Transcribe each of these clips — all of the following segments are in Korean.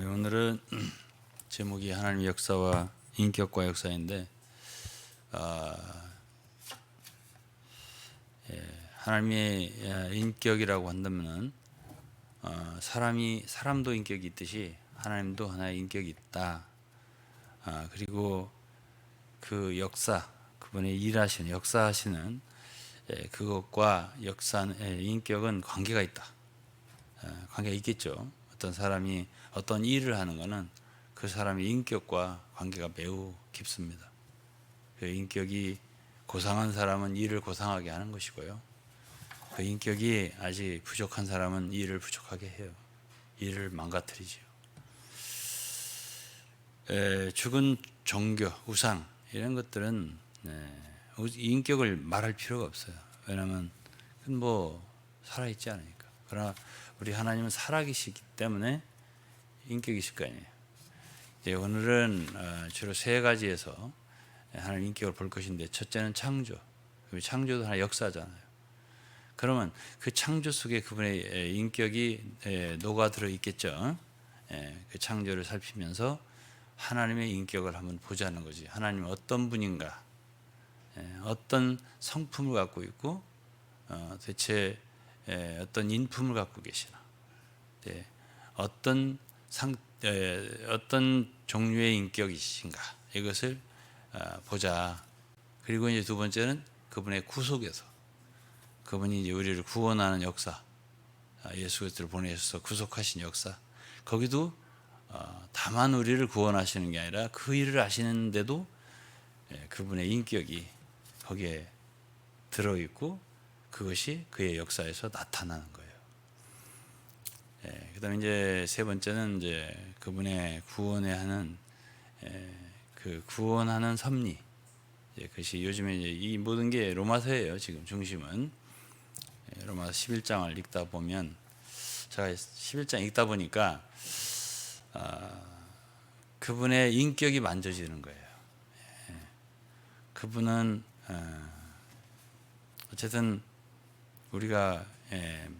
오늘은 제목이 하나님의 역사와 인격과 역사인데, 하나님의 인격이라고 한다면은 사람도 인격이 있듯이 하나님도 하나의 인격이 있다. 그리고 그 역사, 그분의 일하시는 역사하시는 그것과 인격은 관계가 있다. 관계가 있겠죠. 어떤 사람이 어떤 일을 하는 것은 그 사람의 인격과 관계가 매우 깊습니다. 그 인격이 고상한 사람은 일을 고상하게 하는 것이고요. 그 인격이 아직 부족한 사람은 일을 부족하게 해요. 일을 망가뜨리지요. 죽은 종교, 우상 이런 것들은 인격을 말할 필요가 없어요. 왜냐하면 그건 살아있지 않으니까. 그러나 우리 하나님은 살아계시기 때문에 인격이실 거 아니에요. 오늘은 주로 세 가지에서 하나님 인격을 볼 것인데, 첫째는 창조. 창조도 하나의 역사잖아요. 그러면 그 창조 속에 그분의 인격이 녹아들어 있겠죠. 그 창조를 살피면서 하나님의 인격을 한번 보자는 거지. 하나님은 어떤 분인가, 어떤 성품을 갖고 있고 대체 어떤 인품을 갖고 계시나, 어떤 종류의 인격이신가, 이것을 보자. 그리고 이제 두 번째는 그분의 구속에서, 그분이 이제 우리를 구원하는 역사, 예수 그리스도를 보내셔서 구속하신 역사, 거기도 다만 우리를 구원하시는 게 아니라 그 일을 하시는데도 그분의 인격이 거기에 들어있고 그것이 그의 역사에서 나타나는 거예요. 그다음에 이제 세 번째는 이제 그분의 구원하는 그 구원하는 섭리. 그것이 요즘에 이제 이 모든 게 로마서예요. 지금 중심은 로마서 11장을 읽다 보면, 제가 11장 읽다 보니까 그분의 인격이 만져지는 거예요. 그분은 어쨌든 우리가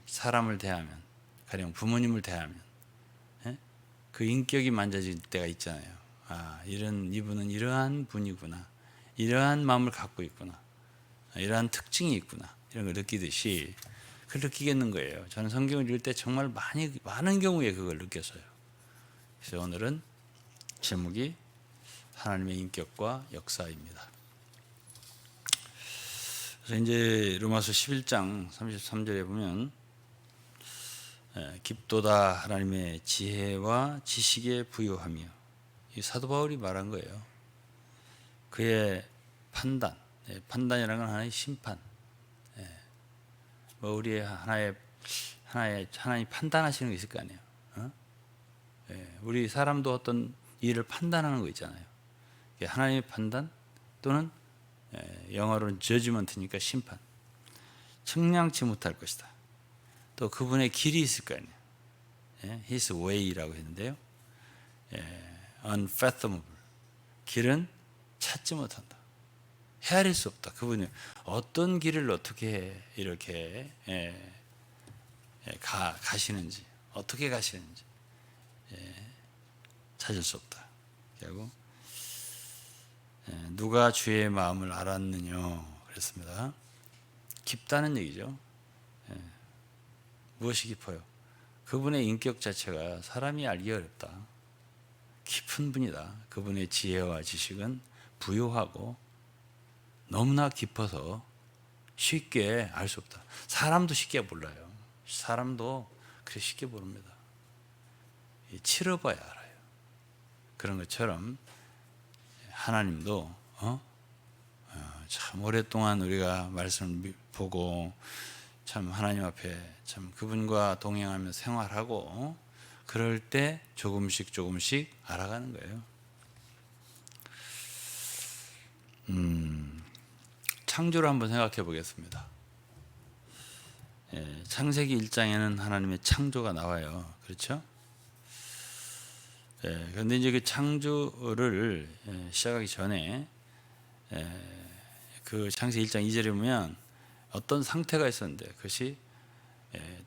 사람을 대하면, 가령 부모님을 대하면 그 인격이 만져질 때가 있잖아요. 이분은 이러한 분이구나, 이러한 마음을 갖고 있구나, 이러한 특징이 있구나, 이런 걸 느끼듯이 그걸 느끼겠는 거예요. 저는 성경을 읽을 때 정말 많은 경우에 그걸 느꼈어요. 그래서 오늘은 제목이 하나님의 인격과 역사입니다. 그래서 이제 로마서 11장 33절에 보면, 깊도다 하나님의 지혜와 지식에 부요하며, 이 사도 바울이 말한 거예요. 그의 판단, 판단이라는 건 하나의 심판. 우리의 하나님 판단하시는 게 있을 거 아니에요. 우리 사람도 어떤 일을 판단하는 거 있잖아요. 하나님의 판단, 또는 영어로는 judgment니까 심판. 측량치 못할 것이다. 또 그분의 길이 있을 거 아니에요. His way라고 했는데요. unfathomable. 길은 찾지 못한다. 헤아릴 수 없다. 그분이 어떤 길을 어떻게 이렇게 가시는지, 어떻게 가시는지 찾을 수 없다. 그리고 누가 주의 마음을 알았느냐 그랬습니다. 깊다는 얘기죠. 무엇이 깊어요? 그분의 인격 자체가 사람이 알기 어렵다. 깊은 분이다. 그분의 지혜와 지식은 부요하고 너무나 깊어서 쉽게 알 수 없다. 사람도 쉽게 몰라요. 사람도 그렇게 쉽게 모릅니다. 치러봐야 알아요. 그런 것처럼 하나님도 참 오랫동안 우리가 말씀을 보고 참 하나님 앞에 참 그분과 동행하며 생활하고 그럴 때 조금씩 알아가는 거예요. 창조를 한번 생각해 보겠습니다. 창세기 1장에는 하나님의 창조가 나와요. 그렇죠? 그런데 이제 그 창조를 시작하기 전에 그 창세기 1장 2절에 보면 어떤 상태가 있었는데, 그것이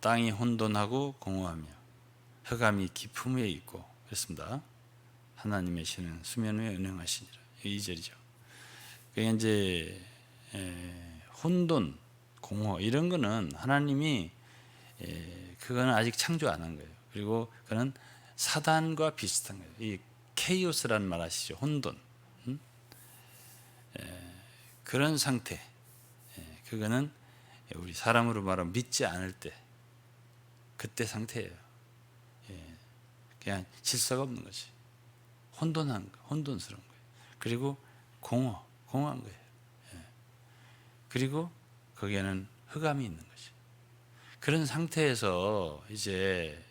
땅이 혼돈하고 공허하며 흑암이 깊음 위에 있고, 그랬습니다. 하나님의 신은 수면 위에 운행하시니라. 2절이죠. 그게 이제 혼돈, 공허 이런 거는 하나님이 그거는 아직 창조 안 한 거예요. 그리고 그는 사단과 비슷한 거예요. 이 케이오스라는 말 아시죠? 혼돈. 그런 상태. 그거는 우리 사람으로 말하면 믿지 않을 때 그때 상태예요. 그냥 질서가 없는 거지. 혼돈한 거, 혼돈스러운 거예요. 그리고 공허한 거예요. 그리고 거기에는 흑암이 있는 거지. 그런 상태에서 이제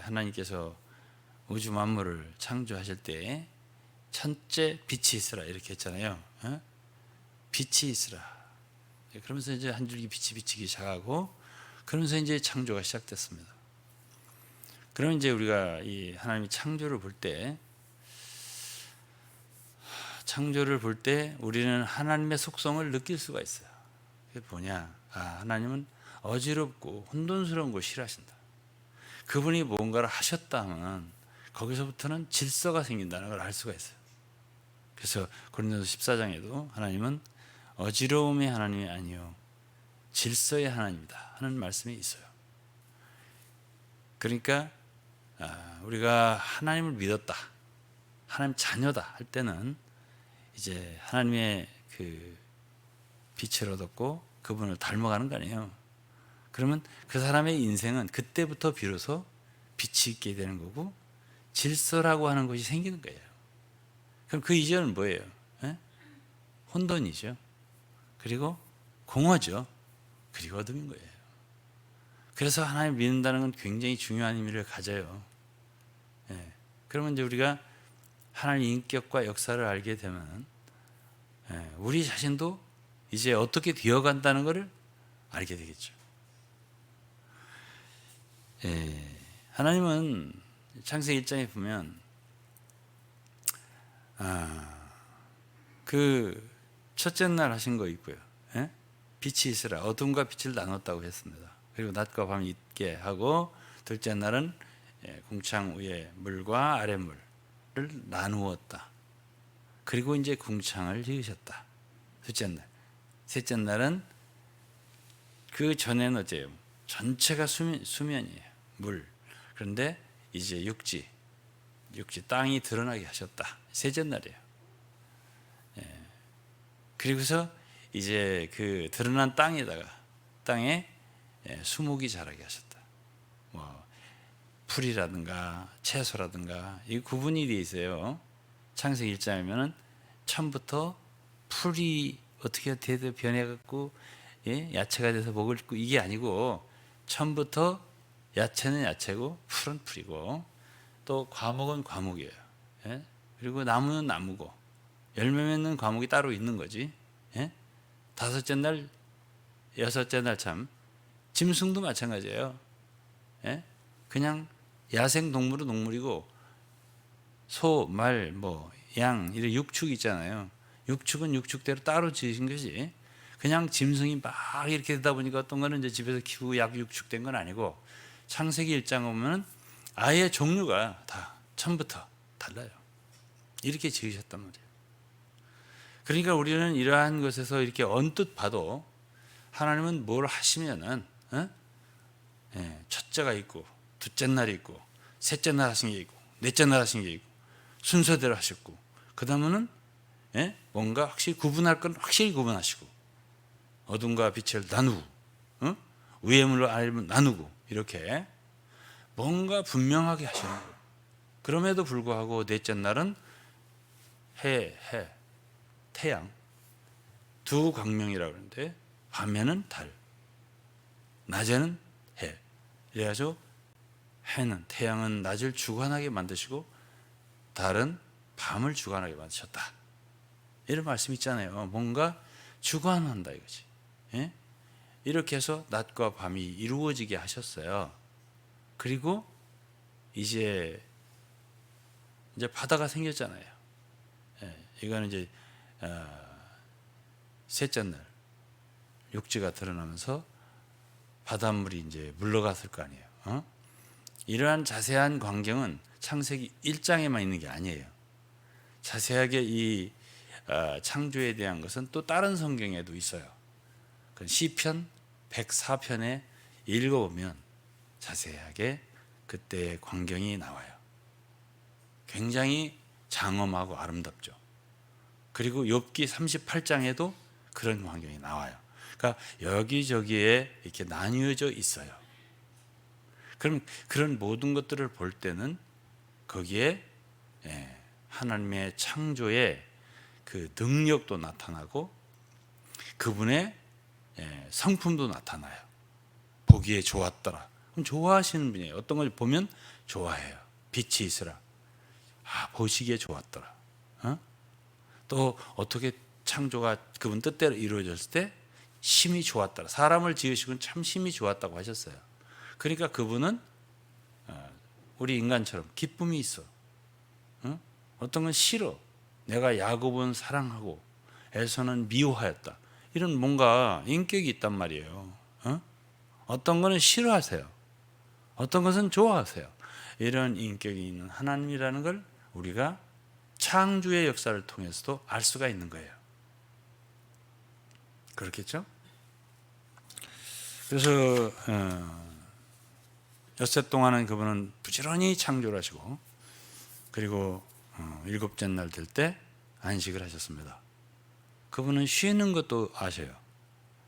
하나님께서 우주 만물을 창조하실 때 첫째 빛이 있으라 이렇게 했잖아요. 빛이 있으라. 그러면서 이제 한 줄기 빛이 비치기 시작하고 그러면서 이제 창조가 시작됐습니다. 그러면 이제 우리가 이 하나님이 창조를 볼 때 우리는 하나님의 속성을 느낄 수가 있어요. 그게 뭐냐? 하나님은 어지럽고 혼돈스러운 거 싫어하신다. 그분이 뭔가를 하셨다 하면 거기서부터는 질서가 생긴다는 걸 알 수가 있어요. 그래서 고린도서 14장에도 하나님은 어지러움의 하나님이 아니요 질서의 하나님이다 하는 말씀이 있어요. 그러니까 우리가 하나님을 믿었다, 하나님 자녀다 할 때는 이제 하나님의 그 빛을 얻었고 그분을 닮아가는 거 아니에요. 그러면 그 사람의 인생은 그때부터 비로소 빛이 있게 되는 거고 질서라고 하는 것이 생기는 거예요. 그럼 그 이전은 뭐예요? 혼돈이죠. 그리고 공허죠. 그리고 어둠인 거예요. 그래서 하나님 믿는다는 건 굉장히 중요한 의미를 가져요. 그러면 이제 우리가 하나님 인격과 역사를 알게 되면 우리 자신도 이제 어떻게 되어간다는 것을 알게 되겠죠. 하나님은 창세기 1장에 보면 그 첫째 날 하신 거 있고요. 빛이 있으라 어둠과 빛을 나눴다고 했습니다. 그리고 낮과 밤이 있게 하고 둘째 날은 궁창 위에 물과 아랫물을 나누었다. 그리고 이제 궁창을 지으셨다. 둘째 날. 셋째 날은 그 전에는 어째요? 전체가 수면이에요. 물. 그런데 이제 육지 땅이 드러나게 하셨다. 셋째 날이에요. 그리고서 이제 그 드러난 땅에 수목이 자라게 하셨다. 뭐 풀이라든가 채소라든가 이 구분이 되어 있어요. 창세기 1장이면은 처음부터 풀이 어떻게 변해갖고 야채가 돼서 먹을 거 이게 아니고 처음부터 야채는 야채고 풀은 풀이고 또 과목은 과목이에요. 그리고 나무는 나무고 열매 맺는 과목이 따로 있는 거지. 다섯째 날, 여섯째 날 참 짐승도 마찬가지예요. 그냥 야생 동물은 동물이고 소, 말, 양 이런 육축 있잖아요. 육축은 육축대로 따로 지으신 것이 그냥 짐승이 막 이렇게 되다 보니까 어떤 거는 이제 집에서 키우고 약 육축된 건 아니고 창세기 1장 보면 아예 종류가 다 처음부터 달라요. 이렇게 지으셨단 말이에요. 그러니까 우리는 이러한 것에서 이렇게 언뜻 봐도 하나님은 뭘 하시면은 첫째가 있고 둘째 날이 있고 셋째 날 하신 게 있고 넷째 날 하신 게 있고 순서대로 하셨고 그 다음에는 뭔가 확실히 구분할 건 확실히 구분하시고 어둠과 빛을 나누고 위의 물로 아래의 물을 나누고 이렇게 뭔가 분명하게 하시는 거예요. 그럼에도 불구하고 넷째 날은 태양 두 광명이라고 그러는데 밤에는 달, 낮에는 해. 그래가지고 태양은 낮을 주관하게 만드시고 달은 밤을 주관하게 만드셨다. 이런 말씀 있잖아요. 뭔가 주관한다 이거지. 이렇게 해서 낮과 밤이 이루어지게 하셨어요. 그리고 이제 바다가 생겼잖아요. 이거는 이제 셋째 날 육지가 드러나면서 바닷물이 이제 물러갔을 거 아니에요. 이러한 자세한 광경은 창세기 1장에만 있는 게 아니에요. 자세하게 이 창조에 대한 것은 또 다른 성경에도 있어요. 시편 104편에 읽어보면 자세하게 그때의 광경이 나와요. 굉장히 장엄하고 아름답죠. 그리고 욥기 38장에도 그런 광경이 나와요. 그러니까 여기저기에 이렇게 나뉘어져 있어요. 그럼 그런 모든 것들을 볼 때는 거기에 하나님의 창조의 그 능력도 나타나고 그분의 성품도 나타나요. 보기에 좋았더라. 그럼 좋아하시는 분이에요. 어떤 걸 보면 좋아해요. 빛이 있으라. 보시기에 좋았더라. 또 어떻게 창조가 그분 뜻대로 이루어졌을 때 심히 좋았더라. 사람을 지으시고는 참 심히 좋았다고 하셨어요. 그러니까 그분은 우리 인간처럼 기쁨이 있어. 어떤 건 싫어. 내가 야곱은 사랑하고 에서는 미워하였다. 이런 뭔가 인격이 있단 말이에요. 어떤 거는 싫어하세요. 어떤 것은 좋아하세요. 이런 인격이 있는 하나님이라는 걸 우리가 창조의 역사를 통해서도 알 수가 있는 거예요. 그렇겠죠? 그래서 엿새 동안은 그분은 부지런히 창조를 하시고 그리고 일곱째 날 될 때 안식을 하셨습니다. 그분은 쉬는 것도 아셔요.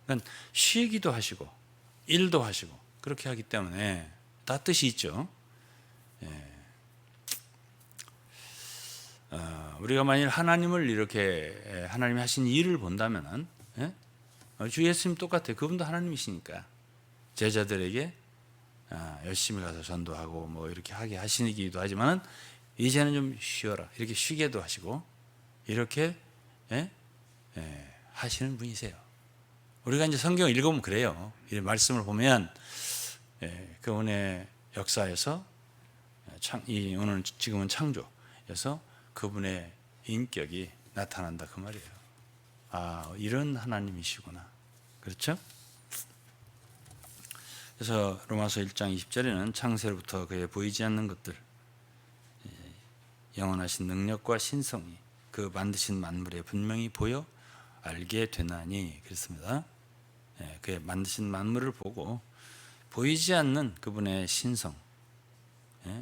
그러니까 쉬기도 하시고 일도 하시고 그렇게 하기 때문에 다 뜻이 있죠. 우리가 만일 하나님을 이렇게 하나님이 하신 일을 본다면은 주 예수님 똑같아요. 그분도 하나님이시니까 제자들에게 열심히 가서 전도하고 뭐 이렇게 하게 하시기도 하지만은 이제는 좀 쉬어라 이렇게 쉬게도 하시고 이렇게 하시는 분이세요. 우리가 이제 성경을 읽으면 그래요. 이 말씀을 보면 그분의 역사에서 오늘 지금은 창조에서 그분의 인격이 나타난다 그 말이에요. 이런 하나님이시구나. 그렇죠? 그래서 로마서 1장 20절에는 창세로부터 그의 보이지 않는 것들 영원하신 능력과 신성이 그 만드신 만물에 분명히 보여 알게 되나니 그렇습니다. 그의 만드신 만물을 보고 보이지 않는 그분의 신성,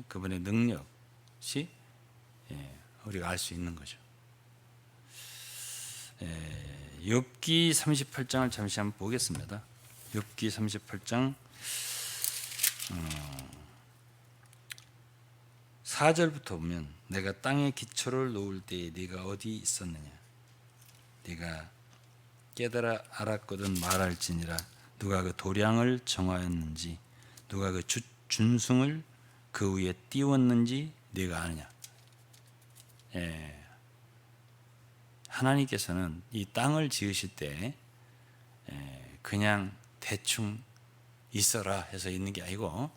그분의 능력이 우리가 알 수 있는 거죠. 욥기 38장을 잠시 한번 보겠습니다. 욥기 38장 4절부터 보면 내가 땅에 기초를 놓을 때에 네가 어디 있었느냐 네가 깨달아 알았거든 말할지니라 누가 그 도량을 정하였는지 누가 그 준승을 그 위에 띄웠는지 네가 아느냐. 하나님께서는 이 땅을 지으실 때 그냥 대충 있어라 해서 있는 게 아니고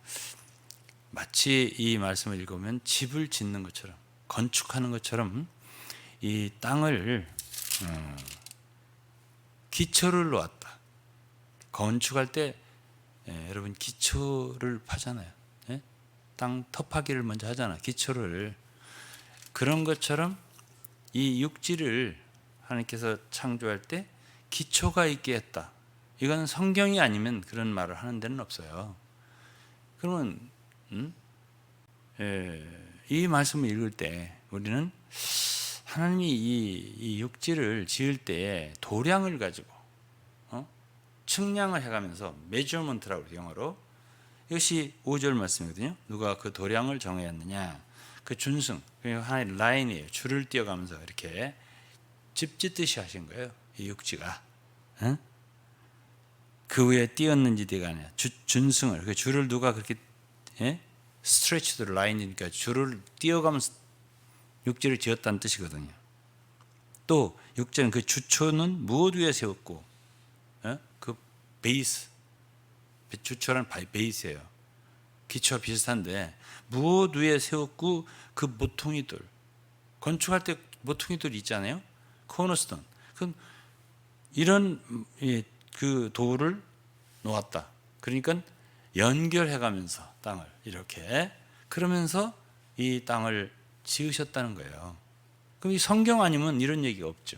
마치 이 말씀을 읽으면 집을 짓는 것처럼 건축하는 것처럼 이 땅을 기초를 놓았다. 건축할 때 여러분 기초를 파잖아요. 땅 터파기를 먼저 하잖아. 기초를. 그런 것처럼 이 육지를 하나님께서 창조할 때 기초가 있게 했다. 이건 성경이 아니면 그런 말을 하는 데는 없어요. 그러면 이 말씀을 읽을 때 우리는 하나님이 이 육지를 지을 때에 도량을 가지고 측량을 해가면서 measurement라고 해요, 영어로. 이것이 5절 말씀이거든요. 누가 그 도량을 정하였느냐. 그 준승, 하나의 라인이에요. 줄을 띄어가면서 이렇게 집 짓듯이 하신 거예요. 이 육지가. 그 위에 띄었는지 네가 아니야. 준승을, 그 줄을 누가 그렇게 스트레치드 라인이니까 줄을 띄어가면서 육지를 지었다는 뜻이거든요. 또 6절은 그 주초는 무엇 위에 세웠고 그 베이스, 주초라는 베이스예요. 기초와 비슷한데 무엇 위에 세웠고 그 모퉁이들, 건축할 때 모퉁이들 있잖아요. 코너스톤. 이런 그 도를 놓았다. 그러니까 연결해가면서 땅을 이렇게 그러면서 이 땅을 지으셨다는 거예요. 그럼 이 성경 아니면 이런 얘기가 없죠.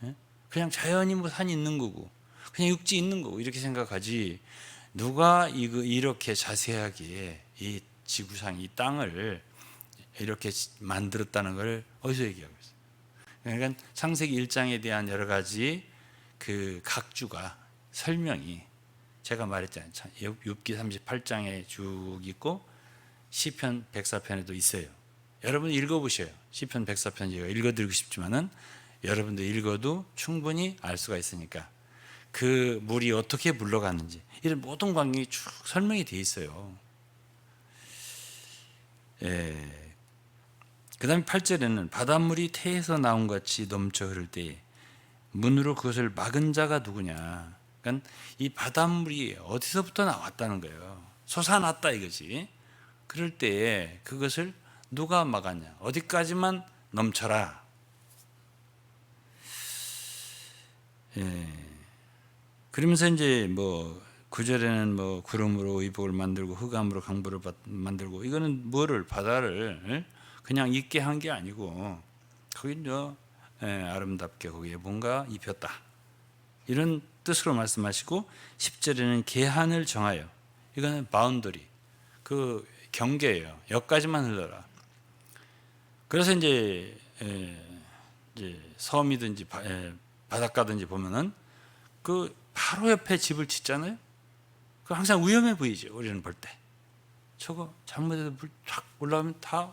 예? 그냥 자연히 뭐 산이 있는 거고 그냥 육지 있는 거고 이렇게 생각하지, 누가 이렇게 자세하게 이 지구상 이 땅을 이렇게 만들었다는 걸 어디서 얘기하고 있어요? 그러니까 창세기 1장에 대한 여러 가지 그 각주가 설명이 제가 말했잖아요. 욥기 38장에 쭉 있고 시편 104편에도 있어요. 여러분 읽어보셔요. 시편 104편 제가 읽어드리고 싶지만은 여러분들 읽어도 충분히 알 수가 있으니까 그 물이 어떻게 물러가는지 이런 모든 광경이 쭉 설명이 되어 있어요. 예. 그 다음에 8절에는 바닷물이 태에서 나온 같이 넘쳐 흐를 때에 문으로 그것을 막은 자가 누구냐. 그러니까 이 바닷물이 어디서부터 나왔다는 거예요. 솟아났다 이거지. 그럴 때에 그것을 누가 막았냐. 어디까지만 넘쳐라. 예. 그러면서 이제 뭐 9절에는 뭐 구름으로 의복을 만들고 흑암으로 강물을 만들고, 이거는 뭐를 바다를 그냥 있게 한 게 아니고 거기 아름답게 거기에 뭔가 입혔다 이런 뜻으로 말씀하시고, 10절에는 계한을 정하여, 이거는 바운더리 그 경계예요. 여기까지만 흘러라. 그래서 이제 섬이든지 바닷가든지 보면은 그 바로 옆에 집을 짓잖아요. 그 항상 위험해 보이죠. 우리는 볼 때. 저거 잘못해서 물 쫙 올라오면 다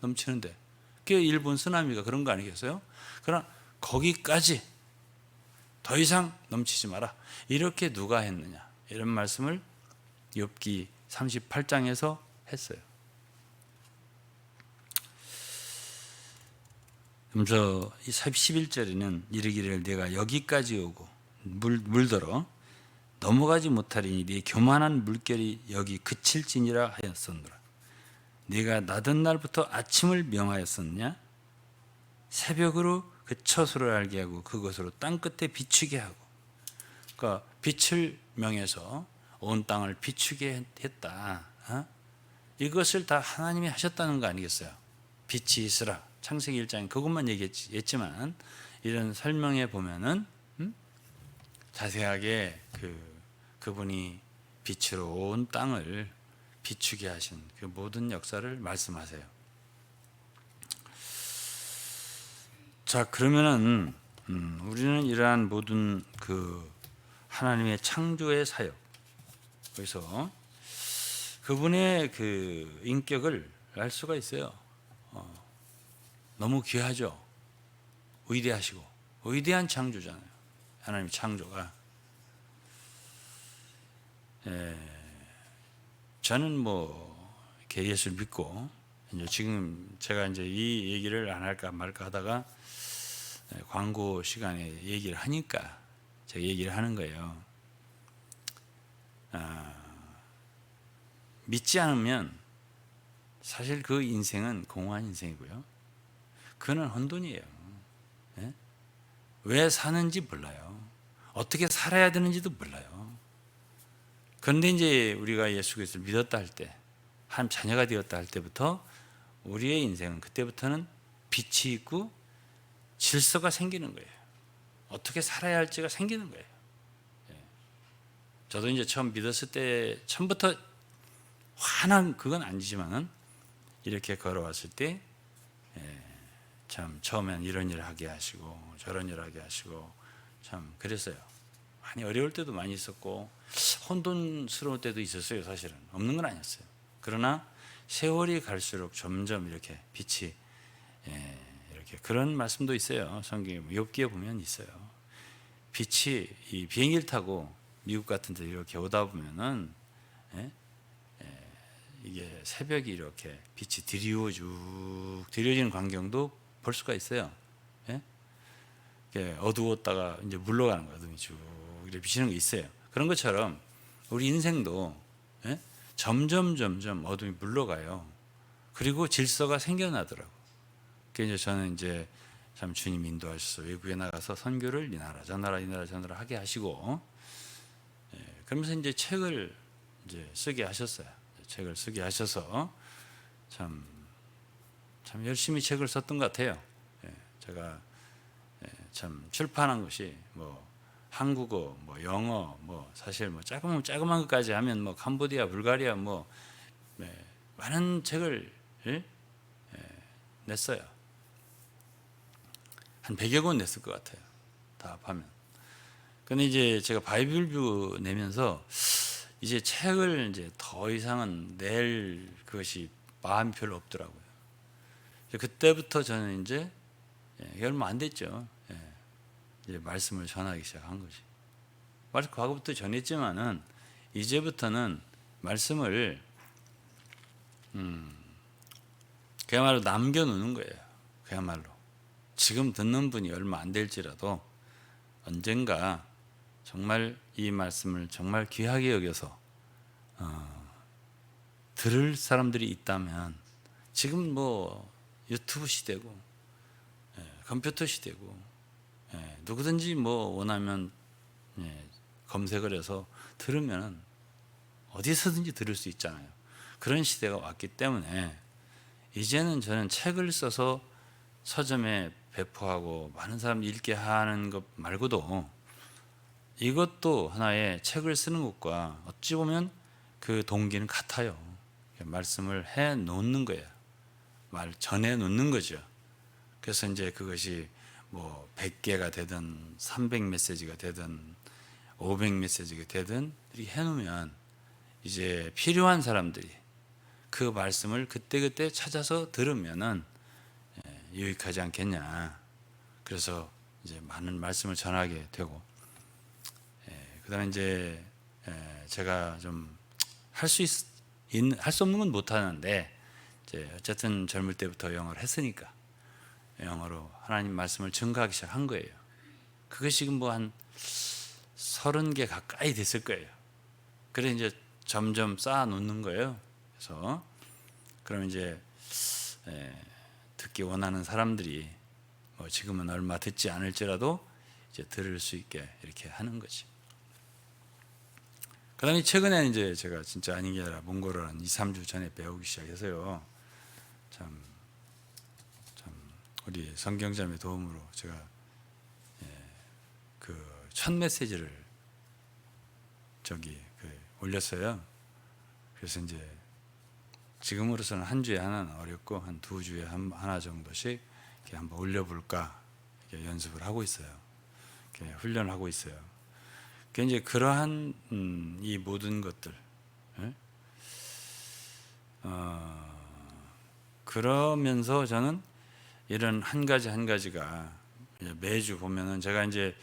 넘치는데. 그게 일본 쓰나미가 그런 거 아니겠어요? 그러나 거기까지 더 이상 넘치지 마라. 이렇게 누가 했느냐. 이런 말씀을 욥기 38장에서 했어요. 그래서 11절에는 이르기를 내가 여기까지 오고 물들어 넘어가지 못하리니 네 교만한 물결이 여기 그칠지니라 하였었노라. 네가 나던 날부터 아침을 명하였었냐? 새벽으로 그 처소를 알게 하고 그것으로 땅끝에 비추게 하고. 그러니까 빛을 명해서 온 땅을 비추게 했다. 이것을 다 하나님이 하셨다는 거 아니겠어요? 빛이 있으라. 창세기 1장에 그것만 얘기했지만 이런 설명에 보면은 자세하게 그분이 빛으로 온 땅을 비추게 하신 그 모든 역사를 말씀하세요. 자, 그러면은 우리는 이러한 모든 그 하나님의 창조의 사역, 그래서 그분의 그 인격을 알 수가 있어요. 너무 귀하죠. 위대하시고 위대한 창조잖아요. 하나님 창조가. 저는 뭐 이렇게 예수를 믿고 이제 지금 제가 이제 이 얘기를 안 할까 말까 하다가 광고 시간에 얘기를 하니까 제가 얘기를 하는 거예요. 믿지 않으면 사실 그 인생은 공허한 인생이고요. 그는 혼돈이에요. 예? 왜 사는지 몰라요. 어떻게 살아야 되는지도 몰라요. 그런데 이제 우리가 예수 그리스도를 믿었다 할 때, 한 자녀가 되었다 할 때부터 우리의 인생은 그때부터는 빛이 있고 질서가 생기는 거예요. 어떻게 살아야 할지가 생기는 거예요. 저도 이제 처음 믿었을 때 처음부터 환한 그건 아니지만은 이렇게 걸어왔을 때 참 처음엔 이런 일을 하게 하시고 저런 일을 하게 하시고 참 그랬어요. 많이 어려울 때도 많이 있었고 혼돈스러울 때도 있었어요. 사실은 없는 건 아니었어요. 그러나 세월이 갈수록 점점 이렇게 빛이 이렇게 그런 말씀도 있어요. 성경에 욥기에 보면 있어요. 빛이 이 비행기를 타고 미국 같은 데 이렇게 오다 보면은 이게 새벽이 이렇게 빛이 드리워지는 광경도 볼 수가 있어요. 어두웠다가 이제 물러가는 거예요. 어둠이 쭉 이렇게 비치는 게 있어요. 그런 것처럼 우리 인생도 점점 어둠이 물러가요. 그리고 질서가 생겨나더라고. 그래서 저는 이제 참 주님 인도하셔서 외국에 나가서 선교를 이 나라 저 나라 하게 하시고, 그러면서 이제 책을 이제 쓰게 하셨어요. 책을 쓰게 하셔서 참 참 열심히 책을 썼던 것 같아요. 제가 참 출판한 것이 뭐 한국어, 뭐 영어, 뭐 사실 뭐 자그만 것까지 하면 뭐 캄보디아, 불가리아 뭐 많은 책을 냈어요. 한 100여 권 냈을 것 같아요. 다 합하면. 근데 이제 제가 바이블뷰 내면서 이제 책을 이제 더 이상은 낼 것이 마음이 별로 없더라고요. 그때부터 저는 이제 얼마 안 됐죠. 이제 말씀을 전하기 시작한 거지. 과거부터 전했지만은 이제부터는 말씀을 그야말로 남겨놓는 거예요. 그야말로 지금 듣는 분이 얼마 안 될지라도 언젠가 정말 이 말씀을 정말 귀하게 여겨서 들을 사람들이 있다면, 지금 뭐 유튜브 시대고 컴퓨터 시대고 누구든지 뭐 원하면 검색을 해서 들으면 어디서든지 들을 수 있잖아요. 그런 시대가 왔기 때문에 이제는 저는 책을 써서 서점에 배포하고 많은 사람이 읽게 하는 것 말고도 이것도 하나의 책을 쓰는 것과 어찌 보면 그 동기는 같아요. 말씀을 해 놓는 거예요. 말 전해 놓는 거죠. 그래서 이제 그것이 뭐 100개가 되든 300메시지가 되든 500메시지가 되든 이렇게 해 놓으면 이제 필요한 사람들이 그 말씀을 그때그때 찾아서 들으면은 유익하지 않겠냐. 그래서 이제 많은 말씀을 전하게 되고, 그다음에 이제 제가 좀 할 수 없는 건 못 하는데, 이제 어쨌든 젊을 때부터 영어를 했으니까 영어로 하나님 말씀을 증거하기 시작한 거예요. 그것이 지금 뭐 한 30개 가까이 됐을 거예요. 그래 이제 점점 쌓아 놓는 거예요. 그래서 그럼 이제 듣기 원하는 사람들이 뭐 지금은 얼마 듣지 않을지라도 이제 들을 수 있게 이렇게 하는 거지. 그다음에 최근에 이제 제가 진짜 아닌 게 아니라 몽골어를 한 2, 3주 전에 배우기 시작해서요. 참 우리 성경자매 도움으로 제가 그 첫 메시지를 올렸어요. 그래서 이제 지금으로서는 한 주에 하나는 어렵고 한 2주에 하나 정도씩 이렇게 한번 올려볼까 이렇게 연습을 하고 있어요. 이렇게 훈련을 하고 있어요. 이제 그러한 이 모든 것들, 그러면서 저는 이런 한 가지 한 가지가 매주 보면은 제가 이제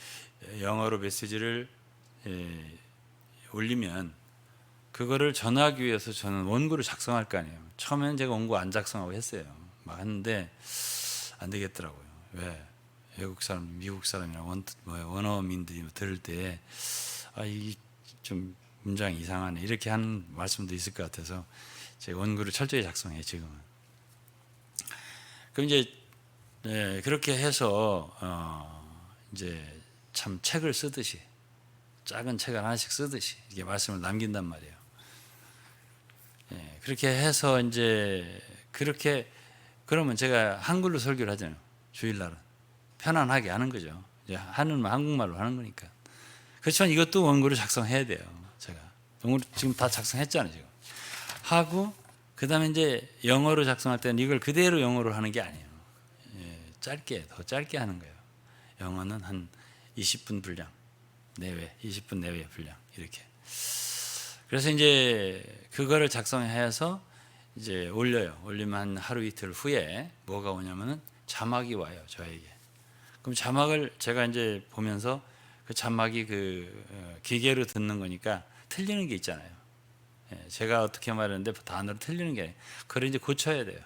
영어로 메시지를 올리면 그거를 전하기 위해서 저는 원고를 작성할 거 아니에요. 처음에는 제가 원고 안 작성하고 했어요. 막 했는데 안 되겠더라고요. 왜? 외국 사람, 미국 사람이랑 원어민들이 들을 때 이 좀 문장이 이상하네 이렇게 하는 말씀도 있을 것 같아서 제가 원고를 철저히 작성해요. 지금은. 그럼 이제 그렇게 해서 이제 참 책을 쓰듯이 작은 책을 하나씩 쓰듯이 이렇게 말씀을 남긴단 말이에요. 그렇게 해서 이제 그렇게 그러면 제가 한글로 설교를 하잖아요. 주일날은 편안하게 하는 거죠. 이제 하는 한국말로 하는 거니까. 그렇지만 이것도 원고를 작성해야 돼요. 제가 원고를 지금 다 작성했잖아요. 지금 하고 그다음에 이제 영어로 작성할 때는 이걸 그대로 영어로 하는 게 아니에요. 더 짧게 하는 거예요. 영어는 한 20분 분량 내외, 20분 내외 분량 이렇게. 그래서 이제 그거를 작성해서 이제 올려요. 올리면 한 하루 이틀 후에 뭐가 오냐면은 자막이 와요. 저에게. 그럼 자막을 제가 이제 보면서 그 자막이 기계로 듣는 거니까 틀리는 게 있잖아요. 제가 어떻게 말하는데 단어로 틀리는 게 아니에요. 그걸 이제 고쳐야 돼요.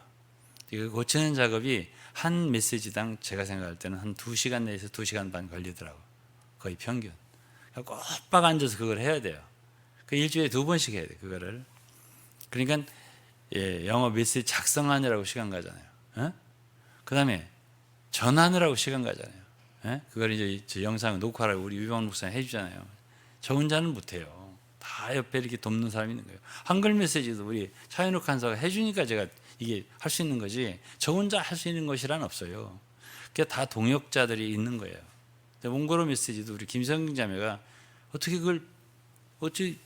이거 고치는 작업이 한 메시지당 제가 생각할 때는 한 2시간 내에서 2시간 반 걸리더라고요. 거의 평균. 꼬박 앉아서 그걸 해야 돼요. 그 일주일에 2번씩 해야 돼요. 그거를. 그러니까 영어 메시지 작성하느라고 시간 가잖아요. 그 다음에 전하느라고 시간 가잖아요. 그걸 이제 제 영상 녹화를 우리 위방 목사님 해주잖아요. 저 혼자는 못해요. 다 옆에 이렇게 돕는 사람이 있는 거예요. 한글 메시지도 우리 차현욱 간사가 해주니까 제가 이게 할 수 있는 거지, 저 혼자 할 수 있는 것이란 없어요. 그게 다 동역자들이 있는 거예요. 몽골어 메시지도 우리 김성경 자매가 어떻게 그걸 어찌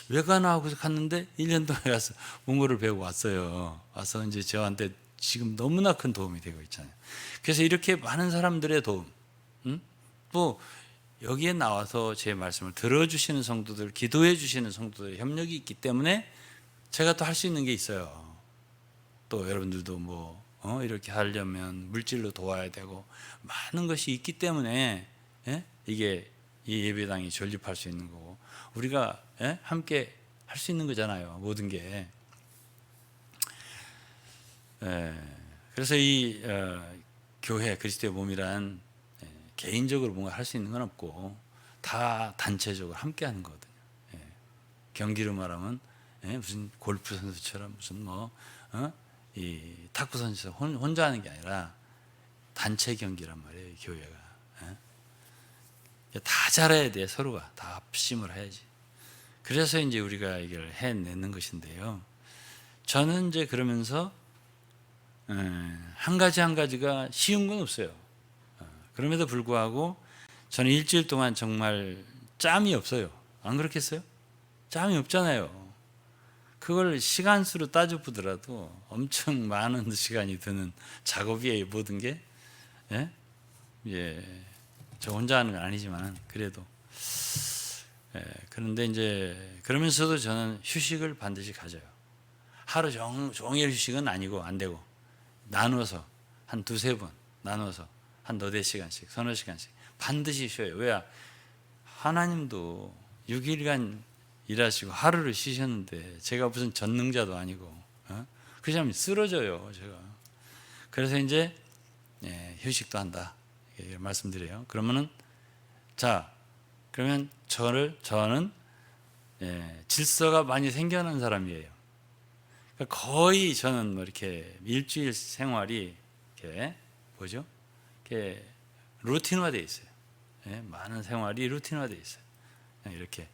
왜 가나 하고 갔는데 1년 동안 가서 몽골어를 배우고 왔어요. 와서 이제 저한테 지금 너무나 큰 도움이 되고 있잖아요. 그래서 이렇게 많은 사람들의 도움, 또 여기에 나와서 제 말씀을 들어주시는 성도들, 기도해 주시는 성도들의 협력이 있기 때문에 제가 또 할 수 있는 게 있어요. 또 여러분들도 뭐 이렇게 하려면 물질로 도와야 되고 많은 것이 있기 때문에 이게 이 예배당이 전립할 수 있는 거고 우리가 함께 할 수 있는 거잖아요. 모든 게. 그래서 이 교회 그리스도의 몸이란 개인적으로 뭔가 할 수 있는 건 없고 다 단체적으로 함께 하는 거거든요. 경기로 말하면 무슨 골프 선수처럼 무슨 이 탁구 선수처럼 혼자 하는 게 아니라 단체 경기란 말이에요. 교회가 다 잘해야 돼. 서로가 다 합심을 해야지. 그래서 이제 우리가 이걸 해내는 것인데요. 저는 이제 그러면서 한 가지 한 가지가 쉬운 건 없어요. 그럼에도 불구하고 저는 일주일 동안 정말 짬이 없어요. 안 그렇겠어요? 짬이 없잖아요. 그걸 시간수로 따져 보더라도 엄청 많은 시간이 드는 작업이에요. 모든 게. 저 혼자 하는 건 아니지만 그래도. 그런데 이제 그러면서도 저는 휴식을 반드시 가져요. 하루 종일 휴식은 아니고 안 되고 나눠서 한 두세 번 나눠서 한 너댓 시간씩 서너 시간씩 반드시 쉬어요. 왜? 하나님도 6일간 일하시고 하루를 쉬셨는데 제가 무슨 전능자도 아니고 그냥 쓰러져요. 제가. 그래서 이제 휴식도 한다 이렇게 말씀드려요. 그러면은 그러면 저는 질서가 많이 생겨난 사람이에요. 그러니까 거의 저는 뭐 이렇게 일주일 생활이 이렇게 뭐죠? 이렇게 루틴화되어 있어요. 많은 생활이 루틴화되어 있어요. 이렇게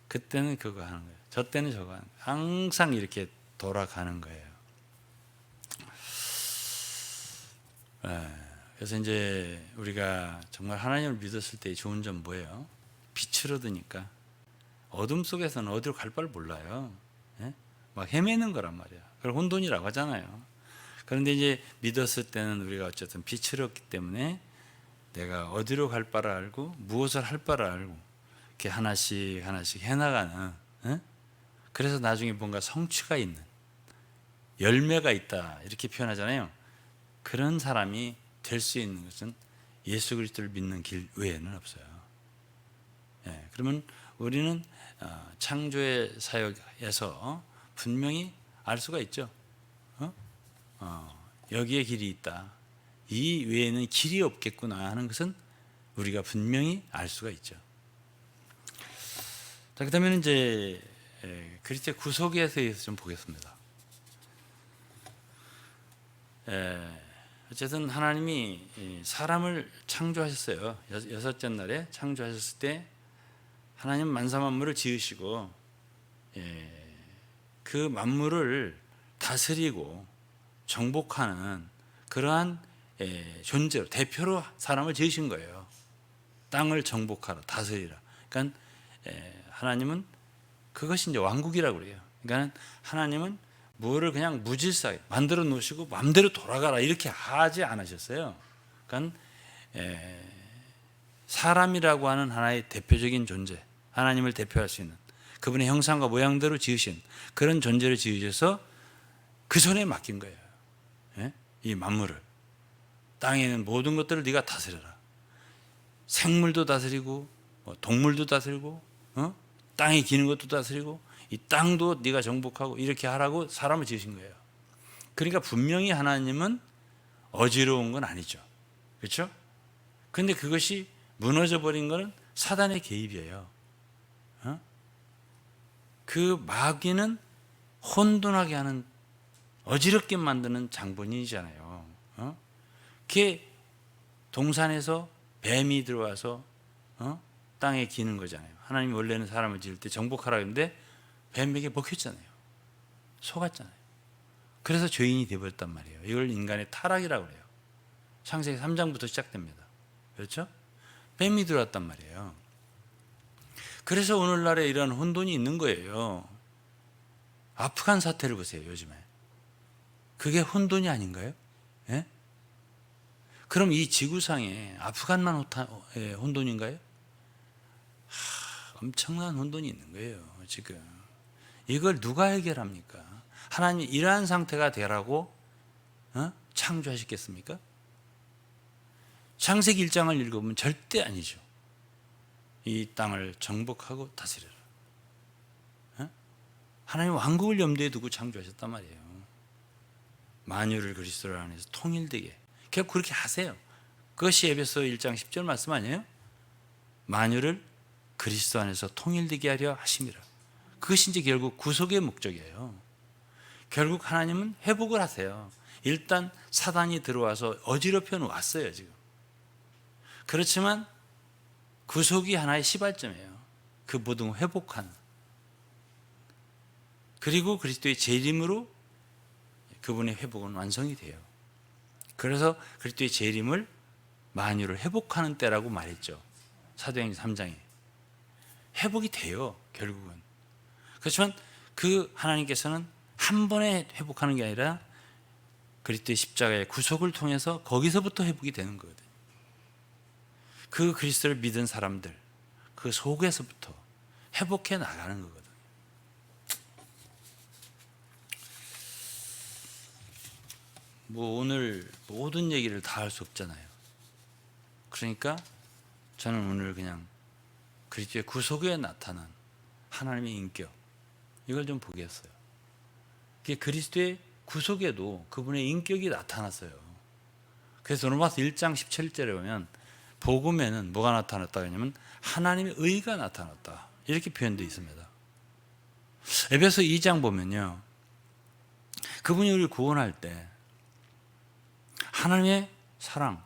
그때는 그거 하는 거예요. 저 때는 저거 하는 거예요. 항상 이렇게 돌아가는 거예요. 그래서 이제 우리가 정말 하나님을 믿었을 때 좋은 점 뭐예요? 빛을 얻으니까 어둠 속에서는 어디로 갈 바를 몰라요. 막 헤매는 거란 말이야. 그걸 혼돈이라고 하잖아요. 그런데 이제 믿었을 때는 우리가 어쨌든 빛을 얻기 때문에 내가 어디로 갈 바를 알고 무엇을 할 바를 알고 이렇게 하나씩 해나가는. 그래서 나중에 뭔가 성취가 있는 열매가 있다 이렇게 표현하잖아요. 그런 사람이 될 수 있는 것은 예수 그리스도를 믿는 길 외에는 없어요. 그러면 우리는 창조의 사역에서 분명히 알 수가 있죠. 여기에 길이 있다. 이 외에는 길이 없겠구나 하는 것은 우리가 분명히 알 수가 있죠. 자, 그다음에 이제 그리스도의 구속에 대해서 좀 보겠습니다. 어쨌든 하나님이 사람을 창조하셨어요. 여섯째 날에 창조하셨을 때 하나님 만사 만물을 지으시고 그 만물을 다스리고 정복하는 그러한 존재로 대표로 사람을 지으신 거예요. 땅을 정복하라, 다스리라. 그러니까 하나님은 그것이 이제 왕국이라고 그래요. 그러니까 하나님은 뭐를 그냥 무질서하게 만들어 놓으시고 마음대로 돌아가라 이렇게 하지 않으셨어요. 그러니까 사람이라고 하는 하나의 대표적인 존재, 하나님을 대표할 수 있는 그분의 형상과 모양대로 지으신 그런 존재를 지으셔서 그 손에 맡긴 거예요. 이 만물을. 땅에 있는 모든 것들을 네가 다스려라. 생물도 다스리고 동물도 다스리고 땅에 기는 것도 다스리고 이 땅도 네가 정복하고 이렇게 하라고 사람을 지으신 거예요. 그러니까 분명히 하나님은 어지러운 건 아니죠. 그렇죠? 그런데 그것이 무너져 버린 것은 사단의 개입이에요. 그 마귀는 혼돈하게 하는 어지럽게 만드는 장본인이잖아요. 그게 동산에서 뱀이 들어와서 땅에 기는 거잖아요. 하나님이 원래는 사람을 지을 때 정복하라 했는데 뱀에게 먹혔잖아요. 속았잖아요. 그래서 죄인이 되어버렸단 말이에요. 이걸 인간의 타락이라고 그래요. 창세기 3장부터 시작됩니다. 그렇죠? 뱀이 들어왔단 말이에요. 그래서 오늘날에 이런 혼돈이 있는 거예요. 아프간 사태를 보세요, 요즘에. 그게 혼돈이 아닌가요? 예? 그럼 이 지구상에 아프간만 혼돈인가요? 엄청난 혼돈이 있는 거예요, 지금. 이걸 누가 해결합니까? 하나님이 이러한 상태가 되라고 창조하셨겠습니까? 창세기 1장을 읽어보면 절대 아니죠. 이 땅을 정복하고 다스려라. 하나님 왕국을 염두에 두고 창조하셨단 말이에요. 만유를 그리스도 안에서 통일되게. 결국 그렇게 하세요. 그것이 에베소 1장 10절 말씀 아니에요? 만유를 그리스도 안에서 통일되게 하려 하심이라. 그것이 이제 결국 구속의 목적이에요. 결국 하나님은 회복을 하세요. 일단 사단이 들어와서 어지럽혀 놓았어요, 지금. 그렇지만 구속이 하나의 시발점이에요. 그 모든 회복하는. 그리고 그리스도의 재림으로 그분의 회복은 완성이 돼요. 그래서 그리스도의 재림을 만유를 회복하는 때라고 말했죠. 사도행전 3장에. 회복이 돼요, 결국은. 그렇지만 그 하나님께서는 한 번에 회복하는 게 아니라 그리스도의 십자가의 구속을 통해서 거기서부터 회복이 되는 거거든요. 그 그리스도를 믿은 사람들, 그 속에서부터 회복해 나가는 거거든요. 오늘 모든 얘기를 다 할 수 없잖아요. 그러니까 저는 오늘 그냥 그리스도의 구속에 나타난 하나님의 인격, 이걸 좀 보겠어요. 그리스도의 구속에도 그분의 인격이 나타났어요. 그래서 로마서 1장 17절에 보면 복음에는 뭐가 나타났다 하냐면 하나님의 의가 나타났다, 이렇게 표현되어 있습니다. 에베소 2장 보면요, 그분이 우리를 구원할 때 하나님의 사랑,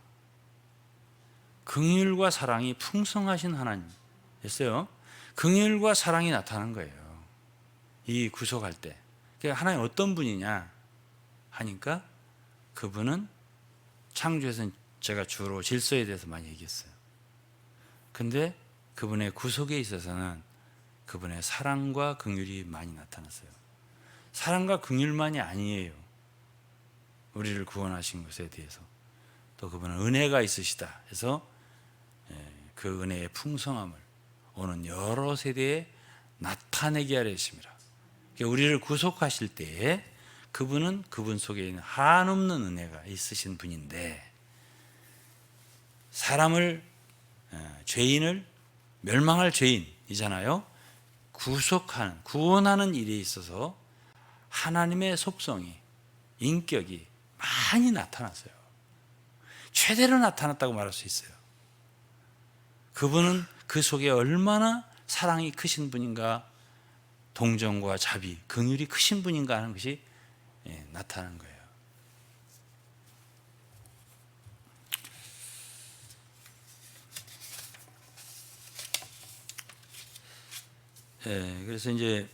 긍휼과 사랑이 풍성하신 하나님이었어요. 긍휼과 사랑이 나타난 거예요, 이 구속할 때. 하나님 어떤 분이냐 하니까 그분은 창조에서는 제가 주로 질서에 대해서 많이 얘기했어요. 근데 그분의 구속에 있어서는 그분의 사랑과 긍휼이 많이 나타났어요. 사랑과 긍휼만이 아니에요. 우리를 구원하신 것에 대해서 또 그분은 은혜가 있으시다 해서 그 은혜의 풍성함을 오는 여러 세대에 나타내게 하려 하심이라. 우리를 구속하실 때에 그분은 그분 속에 있는 한없는 은혜가 있으신 분인데, 사람을, 죄인을, 멸망할 죄인이잖아요, 구속하는, 구원하는 일에 있어서 하나님의 속성이, 인격이 많이 나타났어요. 최대로 나타났다고 말할 수 있어요. 그분은 그 속에 얼마나 사랑이 크신 분인가, 동정과 자비, 긍휼이 크신 분인가 하는 것이 나타난 거예요. 그래서 이제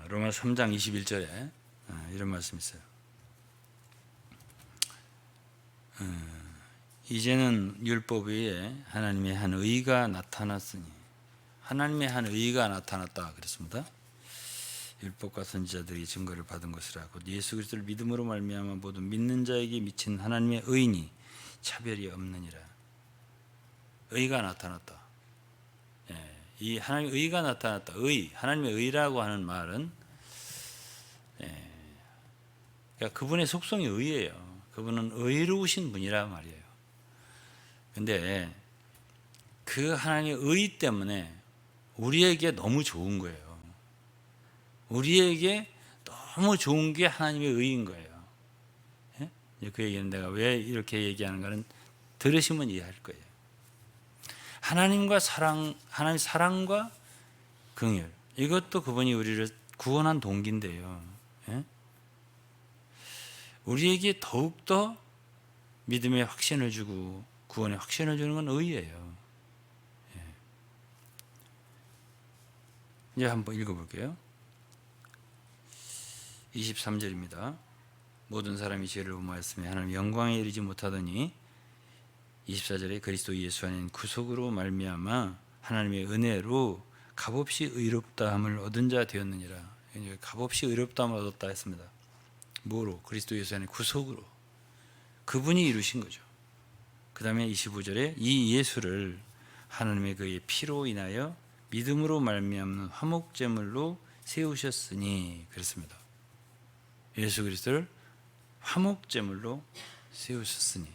로마 3장 21절에 이런 말씀이 있어요. 이제는 율법 위에 하나님의 한 의가 나타났으니, 하나님의 한 의가 나타났다 그랬습니다. 율법과 선지자들이 증거를 받은 것이라. 곧 예수 그리스도를 믿음으로 말미암아 모든 믿는 자에게 미친 하나님의 의니 차별이 없느니라. 의가 나타났다. 이 하나님의 의가 나타났다. 의, 하나님의 의라고 하는 말은 그러니까 그분의 속성이 의예요. 그분은 의로우신 분이란 말이에요. 근데 그 하나님의 의 때문에 우리에게 너무 좋은 거예요. 우리에게 너무 좋은 게 하나님의 의인 거예요. 그 얘기는 내가 왜 이렇게 얘기하는가는 들으시면 이해할 거예요. 하나님과 사랑, 하나님 사랑과 긍휼, 이것도 그분이 우리를 구원한 동기인데요. 우리에게 더욱더 믿음의 확신을 주고 구원의 확신을 주는 건 의예요. 이제 한번 읽어볼게요. 23절입니다. 모든 사람이 죄를 범하였으며 하나님 영광에 이르지 못하더니 24절에 그리스도 예수 안에 구속으로 말미암아 하나님의 은혜로 값없이 의롭다함을 얻은 자 되었느니라. 값없이 의롭다함을 얻었다 했습니다. 뭐로? 그리스도 예수 안에 구속으로. 그분이 이루신 거죠. 그 다음에 25절에 이 예수를 하나님의 그의 피로 인하여 믿음으로 말미암는 화목제물로 세우셨으니 그랬습니다. 예수 그리스도를 화목제물로 세우셨으니,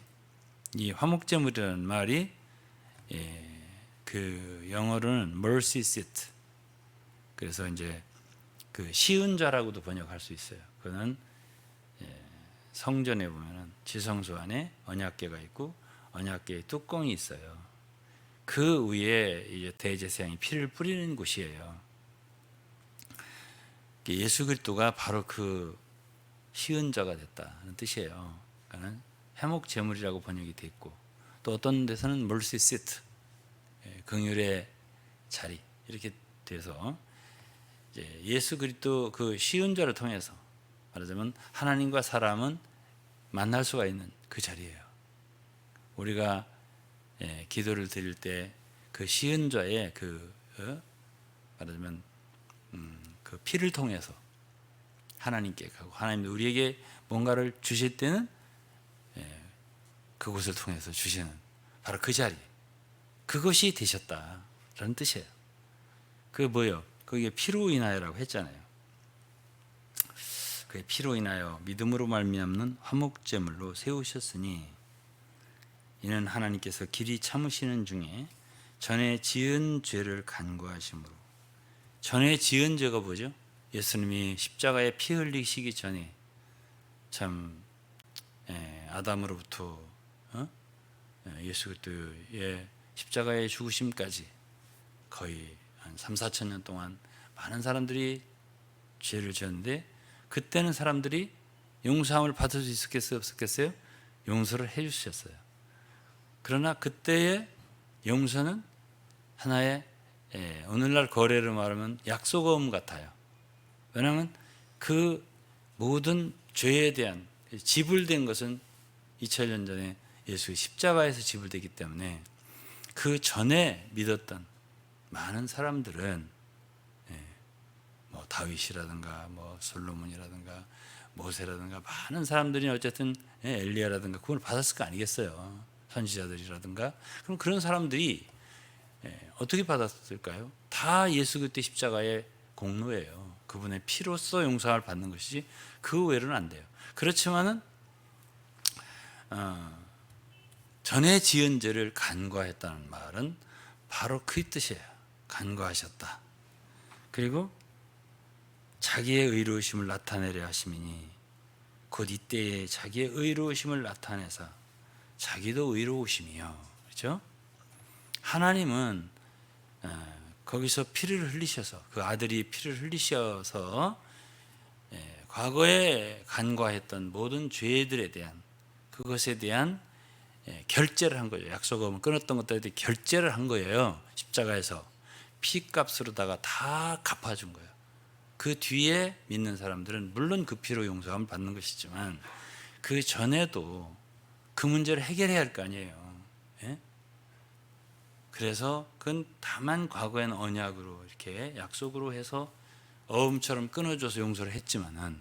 이 화목제물이라는 말이 그 영어로는 mercy seat, 그래서 이제 그 시은좌라고도 번역할 수 있어요. 그거는 성전에 보면은 지성소 안에 언약궤가 있고 언약궤에 뚜껑이 있어요. 그 위에 이제 대제사장이 피를 뿌리는 곳이에요. 예수 그리스도가 바로 그 시은자가 됐다는 뜻이에요. 그러니까 회목 제물이라고 번역이 돼 있고, 또 어떤 데서는 mercy seat, 긍휼의 자리 이렇게 돼서 이제 예수 그리스도 그 시은자를 통해서 말하자면 하나님과 사람은 만날 수가 있는 그 자리예요. 우리가 기도를 드릴 때 그 시은자의 그 말하자면 그 피를 통해서 하나님께 가고 하나님도 우리에게 뭔가를 주실 때는 그곳을 통해서 주시는 바로 그 자리, 그것이 되셨다라는 뜻이에요. 그게 뭐예요? 그게 피로 인하여라고 했잖아요. 그게 피로 인하여 믿음으로 말미암는 화목제물로 세우셨으니 이는 하나님께서 길이 참으시는 중에 전에 지은 죄를 간구하심으로. 전에 지은 죄가 뭐죠? 예수님이 십자가에 피 흘리시기 전에 참 아담으로부터 예수 그리스도의 십자가의 죽으심까지 거의 한 3, 4천 년 동안 많은 사람들이 죄를 지었는데, 그때는 사람들이 용서함을 받을 수 있었겠어요? 없었겠어요? 용서를 해 주셨어요. 그러나 그때의 용서는 하나의 오늘날 거래로 말하면 약속어음 같아요. 왜냐하면 그 모든 죄에 대한 지불된 것은 2000년 전에 예수의 십자가에서 지불되기 때문에 그 전에 믿었던 많은 사람들은 뭐 다윗이라든가 뭐 솔로몬이라든가 모세라든가 많은 사람들이 어쨌든 엘리야라든가 그걸 받았을 거 아니겠어요? 선지자들이라든가. 그럼 그런 사람들이 어떻게 받았을까요? 다 예수 그리스도 십자가의 공로예요. 그분의 피로써 용서를 받는 것이지 그 외로는 안 돼요. 그렇지만은 전에 지은 죄를 간구했다는 말은 바로 그 뜻이에요. 간구하셨다. 그리고 자기의 의로우심을 나타내려 하심이니 곧 이때에 자기의 의로우심을 나타내사 자기도 의로우심이요. 그렇죠? 하나님은 거기서 피를 흘리셔서, 그 아들이 피를 흘리셔서 과거에 간과했던 모든 죄들에 대한, 그것에 대한 결제를 한 거예요. 약속을 끊었던 것들에 대해 결제를 한 거예요. 십자가에서 피값으로다가 다 갚아준 거예요. 그 뒤에 믿는 사람들은 물론 그 피로 용서함을 받는 것이지만 그 전에도 그 문제를 해결해야 할 거 아니에요. 그래서 그건 다만 과거에는 언약으로 이렇게 약속으로 해서 어음처럼 끊어줘서 용서를 했지만은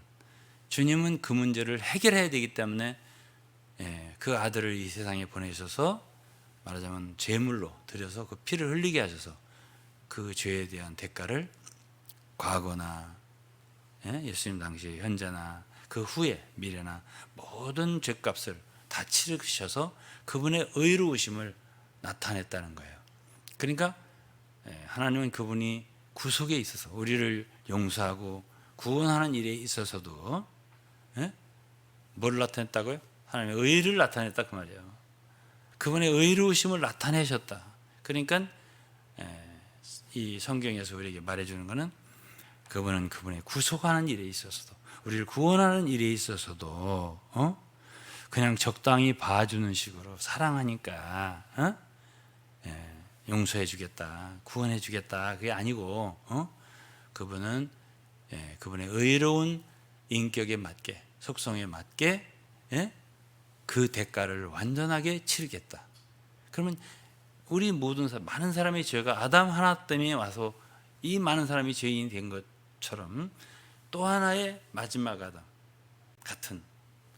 주님은 그 문제를 해결해야 되기 때문에 그 아들을 이 세상에 보내셔서 말하자면 제물로 드려서 그 피를 흘리게 하셔서 그 죄에 대한 대가를 과거나 예수님 당시 현재나 그 후에 미래나 모든 죄값을 다 치르셔서 그분의 의로우심을 나타냈다는 거예요. 그러니까 하나님은 그분이 구속에 있어서 우리를 용서하고 구원하는 일에 있어서도 뭘 나타냈다고요? 하나님의 의를 나타냈다 그 말이에요. 그분의 의로우심을 나타내셨다. 그러니까 이 성경에서 우리에게 말해주는 것은 그분은 그분의 구속하는 일에 있어서도, 우리를 구원하는 일에 있어서도 그냥 적당히 봐주는 식으로 사랑하니까 용서해 주겠다, 구원해 주겠다, 그게 아니고 그분은 그분의 의로운 인격에 맞게, 속성에 맞게 그 대가를 완전하게 치르겠다. 그러면 우리 모든 사람, 많은 사람의 죄가 아담 하나 때문에 와서 이 많은 사람이 죄인이 된 것처럼 또 하나의 마지막 아담 같은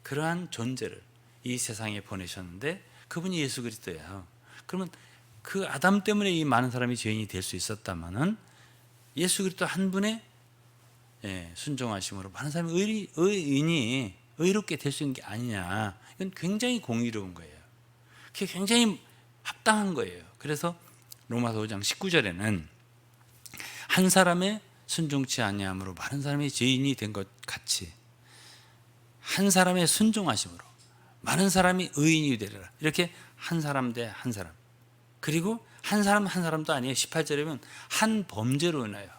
그러한 존재를 이 세상에 보내셨는데 그분이 예수 그리스도예요. 그러면 그 아담 때문에 이 많은 사람이 죄인이 될 수 있었다면은 예수 그리스도 한 분의 순종하심으로 많은 사람이 의인이 의롭게 될 수 있는 게 아니냐. 이건 굉장히 공의로운 거예요. 그게 굉장히 합당한 거예요. 그래서 로마서 5장 19절에는 한 사람의 순종치 아니함으로 많은 사람이 죄인이 된 것 같이 한 사람의 순종하심으로 많은 사람이 의인이 되리라. 이렇게 한 사람 대 한 사람. 그리고 한 사람 한 사람도 아니에요. 18절에 보면 한 범죄로 인하여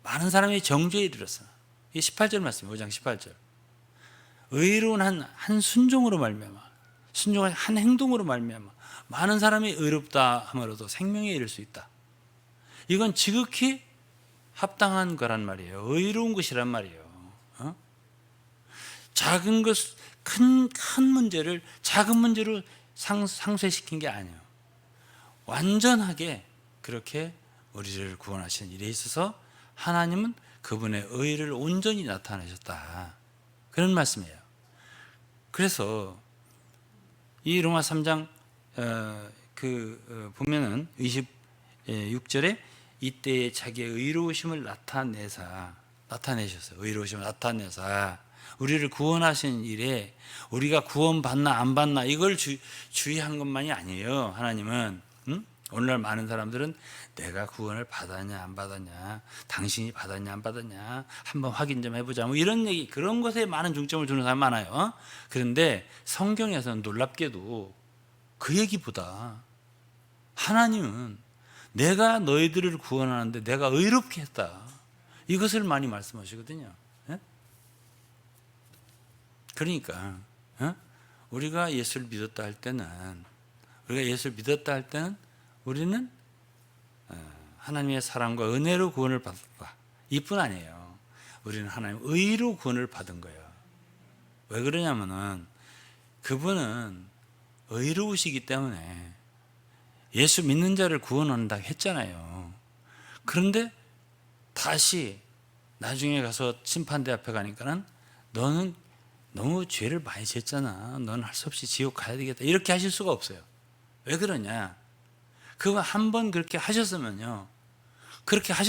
많은 사람이 정죄에 이르렀어. 이 18절 말씀이에요. 5장 18절. 의로운 한 순종으로 말미암아, 순종한 한 행동으로 말미암아 많은 사람이 의롭다 함으로도 생명에 이를 수 있다. 이건 지극히 합당한 거란 말이에요. 의로운 것이란 말이에요. 작은 것, 큰 문제를 작은 문제로 상쇄시킨 게 아니에요. 완전하게 그렇게 우리를 구원하신 일에 있어서 하나님은 그분의 의를 온전히 나타내셨다. 그런 말씀이에요. 그래서 이 로마 3장 보면은 26절에 이때에 자기의 의로우심을 나타내셨어요. 의로우심을 나타내사 우리를 구원하신 일에 우리가 구원받나 안 받나 이걸 주의한 것만이 아니에요. 하나님은 오늘날 많은 사람들은 내가 구원을 받았냐 안 받았냐, 당신이 받았냐 안 받았냐 한번 확인 좀 해보자, 뭐 이런 얘기, 그런 것에 많은 중점을 두는 사람 많아요. 그런데 성경에서는 놀랍게도 그 얘기보다 하나님은 내가 너희들을 구원하는데 내가 의롭게 했다, 이것을 많이 말씀하시거든요. 그러니까 우리가 예수를 믿었다 할 때는 우리는 하나님의 사랑과 은혜로 구원을 받았다, 이뿐 아니에요. 우리는 하나님 의로 구원을 받은 거예요. 왜 그러냐면은 그분은 의로우시기 때문에 예수 믿는 자를 구원한다 했잖아요. 그런데 다시 나중에 가서 심판대 앞에 가니까는 너는 너무 죄를 많이 졌잖아, 너는 할 수 없이 지옥 가야 되겠다, 이렇게 하실 수가 없어요. 왜 그러냐? 그거 한 번 그렇게 하셨으면 그렇게 할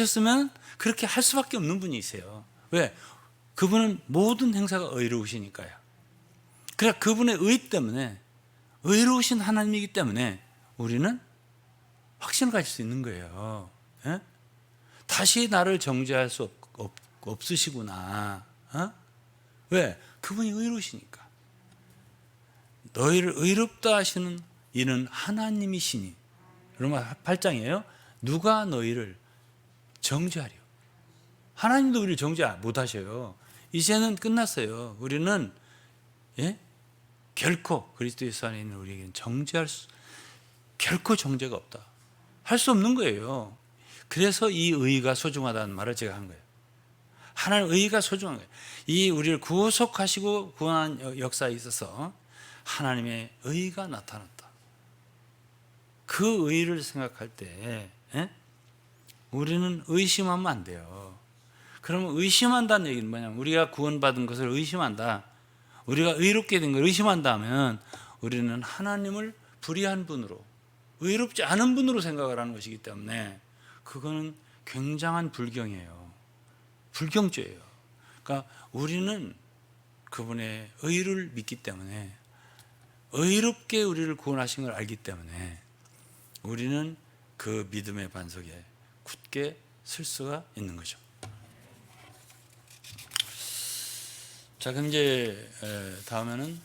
수밖에 없는 분이세요. 왜? 그분은 모든 행사가 의로우시니까요. 그러니까 그분의 의 때문에, 의로우신 하나님이기 때문에 우리는 확신을 가질 수 있는 거예요. 다시 나를 정죄할 수 없으시구나. 왜? 그분이 의로우시니까. 너희를 의롭다 하시는 이는 하나님이시니. 로마 8장이에요. 누가 너희를 정죄하려? 하나님도 우리를 정죄 못 하셔요. 이제는 끝났어요. 우리는 결코 그리스도 예수 안에 있는 우리에게는 결코 정죄가 없다. 할 수 없는 거예요. 그래서 이 의가 소중하다는 말을 제가 한 거예요. 하나님 의가 소중한 거예요. 이 우리를 구속하시고 구원한 역사에 있어서 하나님의 의가 나타났다. 그 의를 생각할 때 우리는 의심하면 안 돼요. 그러면 의심한다는 얘기는 뭐냐면 우리가 구원받은 것을 의심한다, 우리가 의롭게 된 걸 의심한다면 우리는 하나님을 불의한 분으로, 의롭지 않은 분으로 생각을 하는 것이기 때문에 그거는 굉장한 불경이에요. 불경죄예요. 그러니까 우리는 그분의 의를 믿기 때문에, 의롭게 우리를 구원하신 걸 알기 때문에 우리는 그 믿음의 반석에 굳게 설 수가 있는 거죠. 자, 그럼 이제 다음에는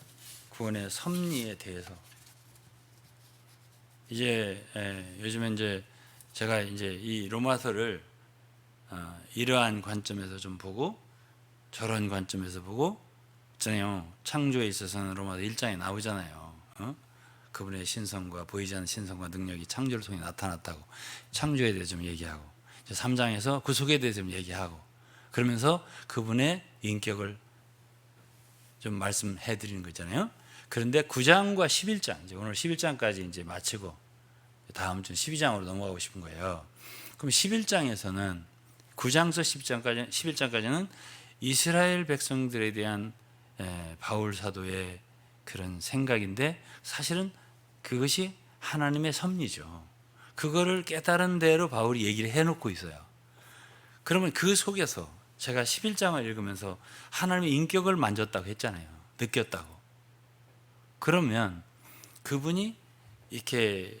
구원의 섭리에 대해서, 이제 요즘에 이제 제가 이제 이 로마서를 이러한 관점에서 좀 보고 저런 관점에서 보고 전에요. 창조에 있어서는 로마서 1장에 나오잖아요. 그분의 신성과 보이지 않는 신성과 능력이 창조를 통해 나타났다고 창조에 대해서 좀 얘기하고, 3장에서 구속에 대해서 좀 얘기하고, 그러면서 그분의 인격을 좀 말씀해 드리는 거잖아요. 그런데 9장과 11장, 이제 오늘 11장까지 이제 마치고 다음 주 12장으로 넘어가고 싶은 거예요. 그럼 11장에서는 9장서 11장까지는 이스라엘 백성들에 대한 바울 사도의 그런 생각인데, 사실은 그것이 하나님의 섭리죠. 그거를 깨달은 대로 바울이 얘기를 해놓고 있어요. 그러면 그 속에서 제가 11장을 읽으면서 하나님의 인격을 만졌다고 했잖아요. 느꼈다고. 그러면 그분이 이렇게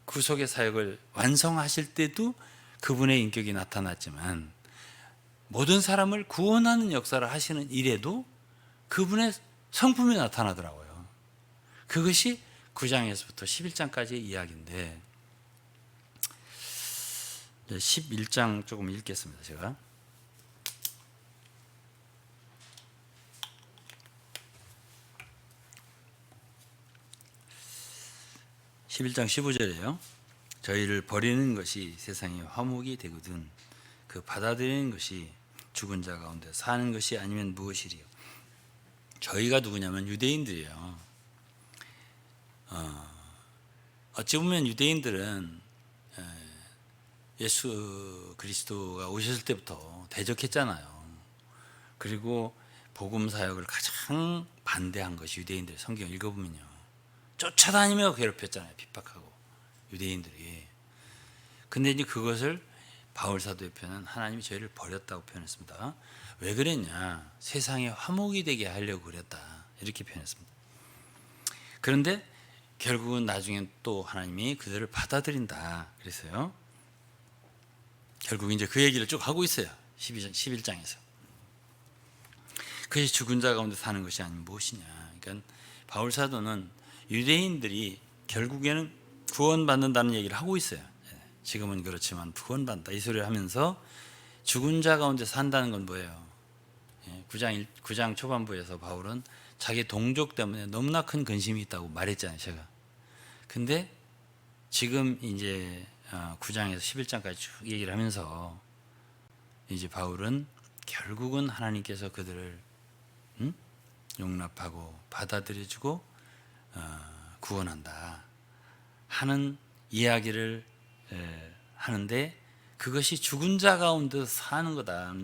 구속의 사역을 완성하실 때도 그분의 인격이 나타났지만, 모든 사람을 구원하는 역사를 하시는 일에도 그분의 성품이 나타나더라고요. 그것이 9장에서부터 11장까지의 이야기인데, 11장 조금 읽겠습니다. 제가 11장 15절이에요. 저희를 버리는 것이 세상의 화목이 되거든 그 받아들이는 것이 죽은 자 가운데 사는 것이 아니면 무엇이리요. 저희가 누구냐면 유대인들이에요. 어찌 보면 유대인들은 예수 그리스도가 오셨을 때부터 대적했잖아요. 그리고 복음 사역을 가장 반대한 것이 유대인들. 성경 읽어보면요, 쫓아다니며 괴롭혔잖아요. 핍박하고 유대인들이. 근데 이제 그것을 바울 사도의 표현은 하나님이 저희를 버렸다고 표현했습니다. 왜 그랬냐? 세상에 화목이 되게 하려고 그랬다, 이렇게 표현했습니다. 그런데 결국은 나중엔 또 하나님이 그들을 받아들인다 그랬어요. 결국 이제 그 얘기를 쭉 하고 있어요. 11장에서. 그것이 죽은 자 가운데 사는 것이 아니면 무엇이냐. 그러니까 바울 사도는 유대인들이 결국에는 구원받는다는 얘기를 하고 있어요. 지금은 그렇지만 구원받는다 이 소리를 하면서 죽은 자 가운데 산다는 건 뭐예요? 9장 초반부에서 바울은 자기 동족 때문에 너무나 큰 근심이 있다고 말했잖아요, 제가. 근데 지금 이제 9장에서 11장까지 쭉 얘기를 하면서 이제 바울은 결국은 하나님께서 그들을 용납하고 받아들여주고 구원한다 하는 이야기를 하는데, 그것이 죽은 자 가운데 사는 거다.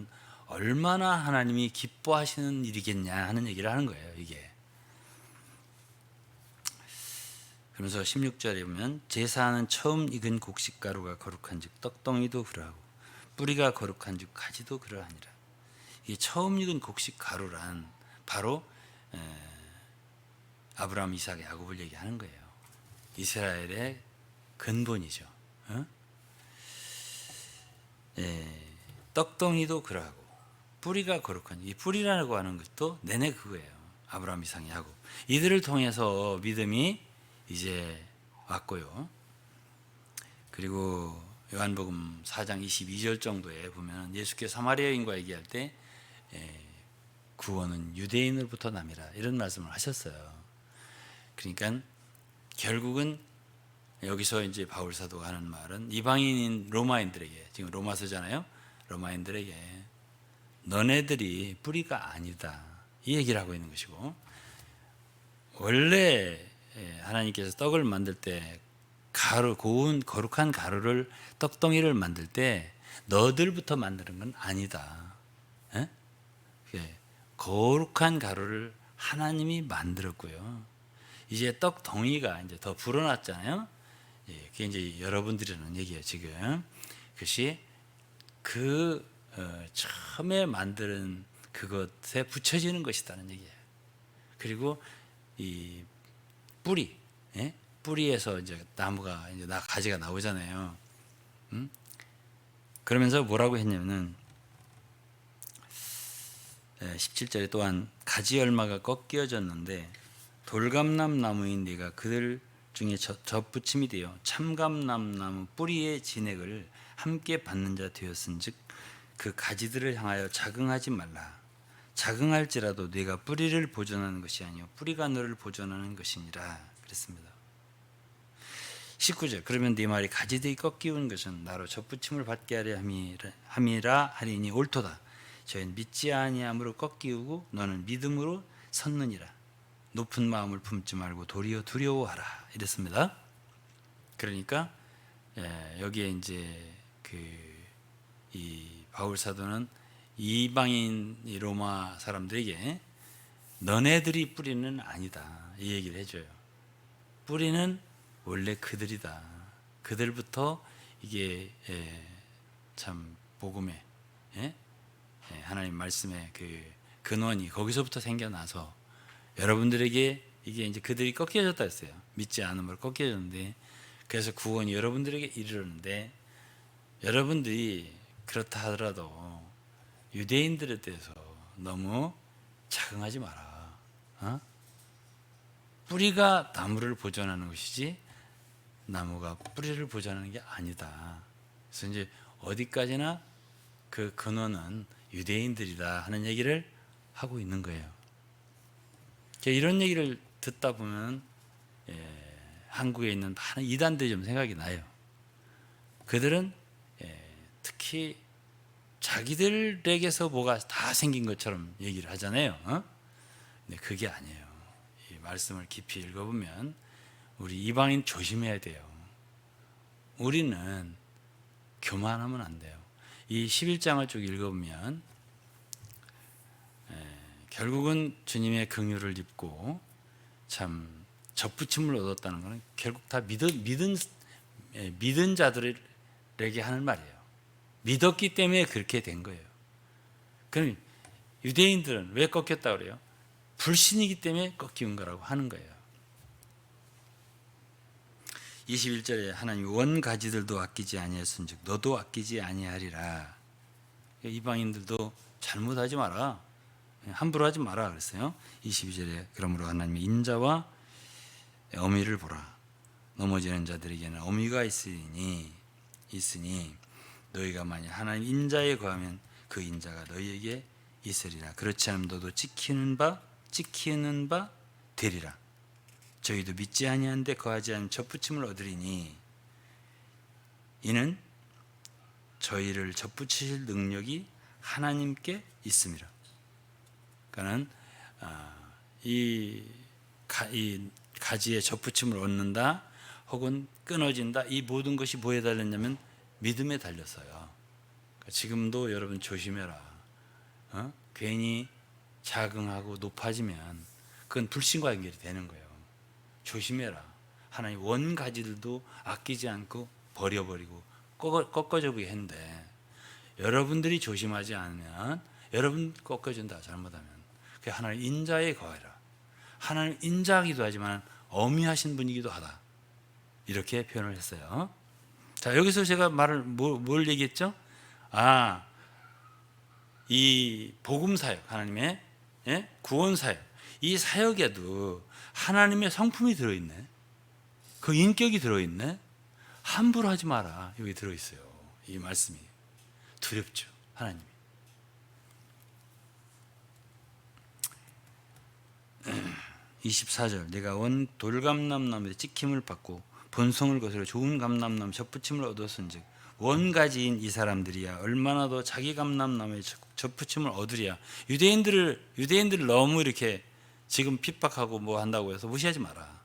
얼마나 하나님이 기뻐하시는 일이겠냐 하는 얘기를 하는 거예요, 이게. 그러면서 16절에 보면 제사하는 처음 익은 곡식가루가 거룩한즉 떡덩이도 그러하고 뿌리가 거룩한즉 가지도 그러하니라. 이 처음 익은 곡식가루란 바로 아브라함, 이삭, 야곱을 얘기하는 거예요. 이스라엘의 근본이죠. 떡덩이도 그러하고 뿌리가 거룩한, 이 뿌리라고 하는 것도 내내 그거예요. 아브라함, 이삭, 야곱, 이들을 통해서 믿음이 이제 왔고요. 그리고 요한복음 4장 22절 정도에 보면 예수께서 사마리아 여인과 얘기할 때 구원은 유대인으로부터 남이라 이런 말씀을 하셨어요. 그러니까 결국은 여기서 이제 바울 사도가 하는 말은 이방인인 로마인들에게, 지금 로마서잖아요. 로마인들에게 너네들이 뿌리가 아니다 이 얘기를 하고 있는 것이고, 원래 하나님께서 떡을 만들 때 가루, 고운 거룩한 가루를, 떡덩이를 만들 때 너들부터 만드는 건 아니다. 거룩한 가루를 하나님이 만들었고요. 이제 떡덩이가 이제 더 불어났잖아요. 그게 이제 여러분들이 하는 얘기예요, 지금. 그것이 처음에 만드는 그것에 붙여지는 것이다는 얘기예요. 그리고 이 뿌리, 뿌리에서 이제 나무가 이제 가지가 나오잖아요. 그러면서 뭐라고 했냐면은 17절에 또한 가지 열마가 꺾여졌는데 돌감람 나무인 네가 그들 중에 젖붙임이 되어 참감람 나무 뿌리의 진액을 함께 받는 자 되었은즉 그 가지들을 향하여 자긍하지 말라. 자긍할지라도 네가 뿌리를 보존하는 것이 아니요 뿌리가 너를 보존하는 것이니라 그랬습니다. 19절 그러면 네 말이 가지되이 꺾이운 것은 나로 접붙임을 받게 하려 함이라 하리니 옳도다. 저희는 믿지 아니함으로 꺾이우고 너는 믿음으로 섰느니라. 높은 마음을 품지 말고 도리어 두려워하라 이랬습니다. 그러니까 여기에 이제 이 바울 사도는 이방인 이 로마 사람들에게 너네들이 뿌리는 아니다 이 얘기를 해줘요. 뿌리는 원래 그들이다. 그들부터 이게 참 복음의 하나님 말씀의 그 근원이 거기서부터 생겨나서 여러분들에게 이게 이제 그들이 꺾여졌다 했어요. 믿지 않음으로 꺾여졌는데 그래서 구원이 여러분들에게 이르렀는데 여러분들이 그렇다 하더라도 유대인들에 대해서 너무 자긍하지 마라. 뿌리가 나무를 보존하는 것이지 나무가 뿌리를 보존하는 게 아니다. 그래서 이제 어디까지나 그 근원은 유대인들이다 하는 얘기를 하고 있는 거예요. 이런 얘기를 듣다 보면 한국에 있는 많은 이단들이 좀 생각이 나요. 그들은 특히 자기들에게서 뭐가 다 생긴 것처럼 얘기를 하잖아요. 근데 그게 아니에요. 이 말씀을 깊이 읽어보면 우리 이방인 조심해야 돼요. 우리는 교만하면 안 돼요. 이 11장을 쭉 읽어보면 결국은 주님의 긍휼을 입고 참 접붙임을 얻었다는 것은 결국 다 믿은 자들에게 하는 말이에요. 믿었기 때문에 그렇게 된 거예요. 그럼 유대인들은 왜 꺾였다 그래요? 불신이기 때문에 꺾인 거라고 하는 거예요. 21절에 하나님 원 가지들도 아끼지 아니했은즉 너도 아끼지 아니하리라. 이방인들도 잘못하지 마라. 함부로 하지 마라 그랬어요. 22절에 그러므로 하나님의 인자와 어미를 보라. 넘어지는 자들에게는 어미가 있으니 너희가 만약 하나님 인자에 거하면 그 인자가 너희에게 있으리라. 그렇지 않으면 너도 찍히는 바 되리라. 저희도 믿지 아니한데 거하지 않은 접붙임을 얻으리니 이는 저희를 접붙이실 능력이 하나님께 있습니다. 그러니까는 이 가지에 접붙임을 얻는다 혹은 끊어진다 이 모든 것이 뭐에 달렸냐면 믿음에 달렸어요. 그러니까 지금도 여러분 조심해라. 괜히 자긍하고 높아지면 그건 불신과 연결이 되는 거예요. 조심해라. 하나님 원 가지들도 아끼지 않고 버려버리고 꺾어져보게 했는데 여러분들이 조심하지 않으면 여러분 꺾어진다. 잘못하면 하나님 인자에 거하라. 하나님 인자하기도 하지만 어미하신 분이기도 하다. 이렇게 표현을 했어요. 자, 여기서 제가 뭘 얘기했죠? 이 복음 사역, 하나님의 구원 사역, 이 사역에도 하나님의 성품이 들어있네. 그 인격이 들어있네. 함부로 하지 마라. 여기 들어있어요. 이 말씀이 두렵죠. 하나님이. 24절 내가 원 돌감람나무에 찍힘을 받고 본성을 거스려 좋은 감람나무 접붙임을 얻었은즉 원가지인 이 사람들이야 얼마나 더 자기 감람나무에 접붙임을 얻으랴. 유대인들을 너무 이렇게 지금 핍박하고 뭐 한다고 해서 무시하지 마라.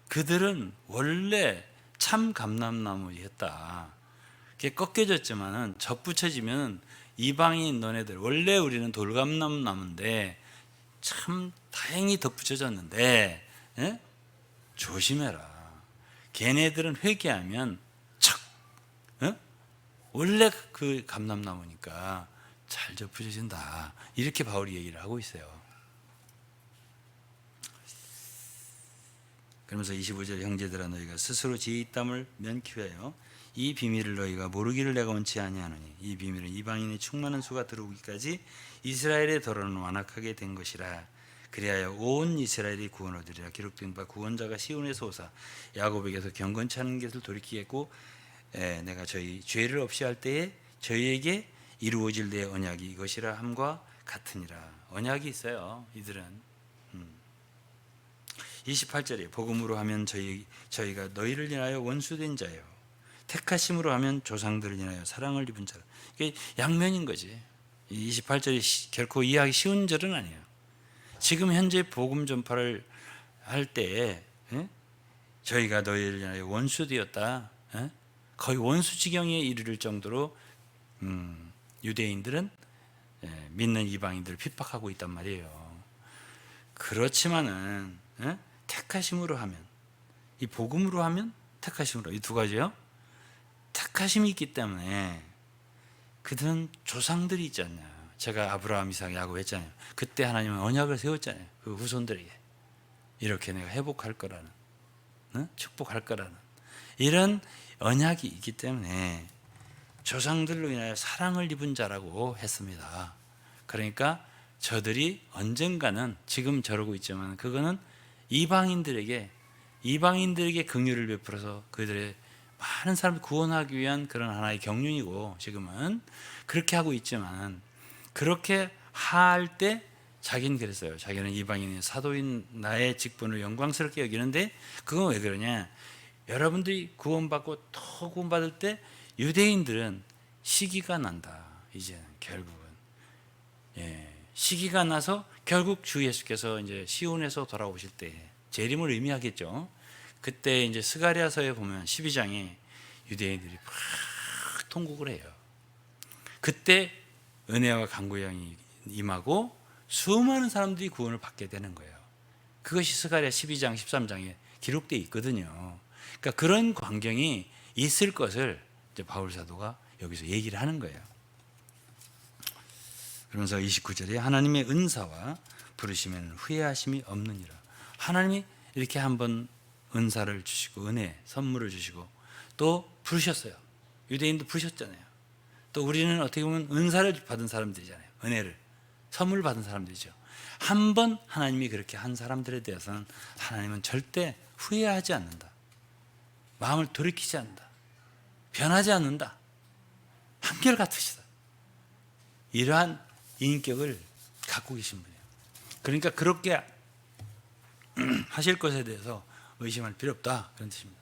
그들은 원래 참 감람나무였다. 그게 꺾여졌지만은 접붙여지면 이방인 너네들 원래 우리는 돌감람나무인데 참 다행히 덧붙여졌는데 조심해라. 걔네들은 회개하면 척 원래 그 감람나무니까 잘 접붙여진다. 이렇게 바울이 얘기를 하고 있어요. 그러면서 25절 형제들아 너희가 스스로 지혜 땀을 면키하여 이 비밀을 너희가 모르기를 내가 원치 아니하노니 이 비밀은 이방인의 충만한 수가 들어오기까지 이스라엘의 더러는 완악하게 된 것이라. 그리하여 온 이스라엘이 구원 얻으리라. 기록된 바 구원자가 시온에서 오사 야곱에게서 경건치 않은 것을 돌이키겠고 내가 저희 죄를 없이 할 때에 저희에게 이루어질 내 언약이 이것이라 함과 같으니라. 언약이 있어요. 이들은 28절에 복음으로 하면 저희가 너희를 인하여 원수된 자요, 택하심으로 하면 조상들을 인하여 사랑을 입은 자라. 이게 양면인 거지. 28절이 결코 이해하기 쉬운 절은 아니에요. 지금 현재 복음 전파를 할 때에 저희가 너희를 인하여 원수되었다, 거의 원수지경에 이르를 정도로 유대인들은 믿는 이방인들을 핍박하고 있단 말이에요. 그렇지만은 택하심으로 하면, 이 복음으로 하면 택하심으로, 이 두 가지요. 택하심이 있기 때문에 그들은 조상들이 있잖아요. 제가 아브라함, 이삭, 야곱 했잖아요. 그때 하나님은 언약을 세웠잖아요. 그 후손들에게 이렇게 내가 회복할 거라는, 축복할 거라는 이런 언약이 있기 때문에 조상들로 인하여 사랑을 입은 자라고 했습니다. 그러니까 저들이 언젠가는, 지금 저러고 있지만 그거는 이방인들에게 긍휼을 베풀어서 그들의 많은 사람을 구원하기 위한 그런 하나의 경륜이고, 지금은 그렇게 하고 있지만, 그렇게 할 때 자기는 그랬어요. 자기는 이방인의 사도인 나의 직분을 영광스럽게 여기는데, 그건 왜 그러냐, 여러분들이 구원받고 더 구원받을 때 유대인들은 시기가 난다. 이제는 결국은 시기가 나서 결국 주 예수께서 이제 시온에서 돌아오실 때, 재림을 의미하겠죠. 그때 이제 스가랴서에 보면 12장에 유대인들이 막 통곡을 해요. 그때 은혜와 간구형이 임하고 수많은 사람들이 구원을 받게 되는 거예요. 그것이 스가랴 12장 13장에 기록되어 있거든요. 그러니까 그런 광경이 있을 것을 이제 바울 사도가 여기서 얘기를 하는 거예요. 그러면서 29절에 하나님의 은사와 부르시면 후회하심이 없느니라. 하나님이 이렇게 한번 은사를 주시고 은혜, 선물을 주시고 또 부르셨어요. 유대인도 부르셨잖아요. 또 우리는 어떻게 보면 은사를 받은 사람들이잖아요. 은혜를, 선물을 받은 사람들이죠. 한번 하나님이 그렇게 한 사람들에 대해서는 하나님은 절대 후회하지 않는다. 마음을 돌이키지 않는다. 변하지 않는다. 한결같으시다. 이러한 인격을 갖고 계신 분이에요. 그러니까 그렇게 하실 것에 대해서 의심할 필요 없다, 그런 뜻입니다.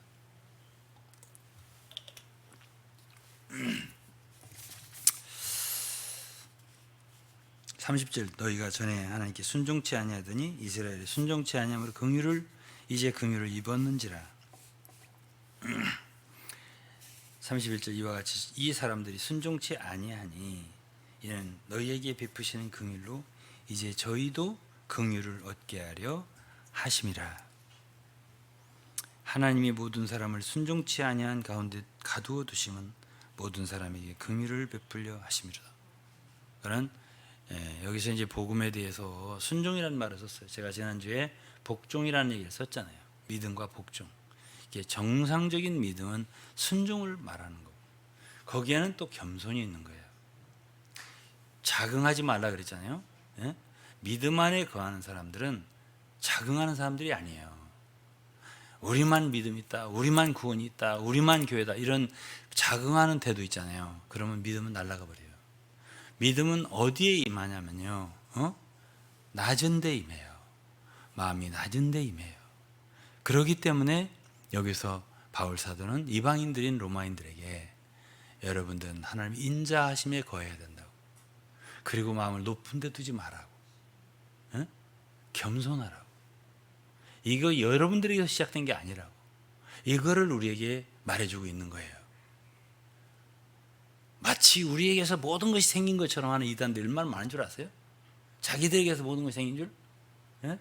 30절 너희가 전에 하나님께 순종치 아니하더니 이스라엘이 순종치 아니함으로 이제 긍휼을 입었는지라. 31절 이와 같이 이 사람들이 순종치 아니하니 이는 너희에게 베푸시는 긍휼로 이제 저희도 긍휼을 얻게 하려 하심이라. 하나님이 모든 사람을 순종치 아니한 가운데 가두어 두심은 모든 사람에게 긍휼을 베풀려 하심이라. 그는 여기서 이제 복음에 대해서 순종이라는 말을 썼어요. 제가 지난주에 복종이라는 얘기를 썼잖아요. 믿음과 복종. 이게 정상적인 믿음은 순종을 말하는 거고, 거기에는 또 겸손이 있는 거예요. 자긍하지 말라 그랬잖아요. 믿음 안에 거하는 사람들은 자긍하는 사람들이 아니에요. 우리만 믿음 있다, 우리만 구원이 있다, 우리만 교회다, 이런 자긍하는 태도 있잖아요. 그러면 믿음은 날아가 버려요. 믿음은 어디에 임하냐면요, 낮은 데 임해요. 마음이 낮은 데 임해요. 그렇기 때문에 여기서 바울 사도는 이방인들인 로마인들에게 여러분들은 하나님 인자하심에 거해야 된다고, 그리고 마음을 높은 데 두지 말라고, 겸손하라고. 이거 여러분들에게서 시작된 게 아니라고, 이거를 우리에게 말해주고 있는 거예요. 마치 우리에게서 모든 것이 생긴 것처럼 하는 이단들 얼마나 많은 줄 아세요? 자기들에게서 모든 것이 생긴 줄?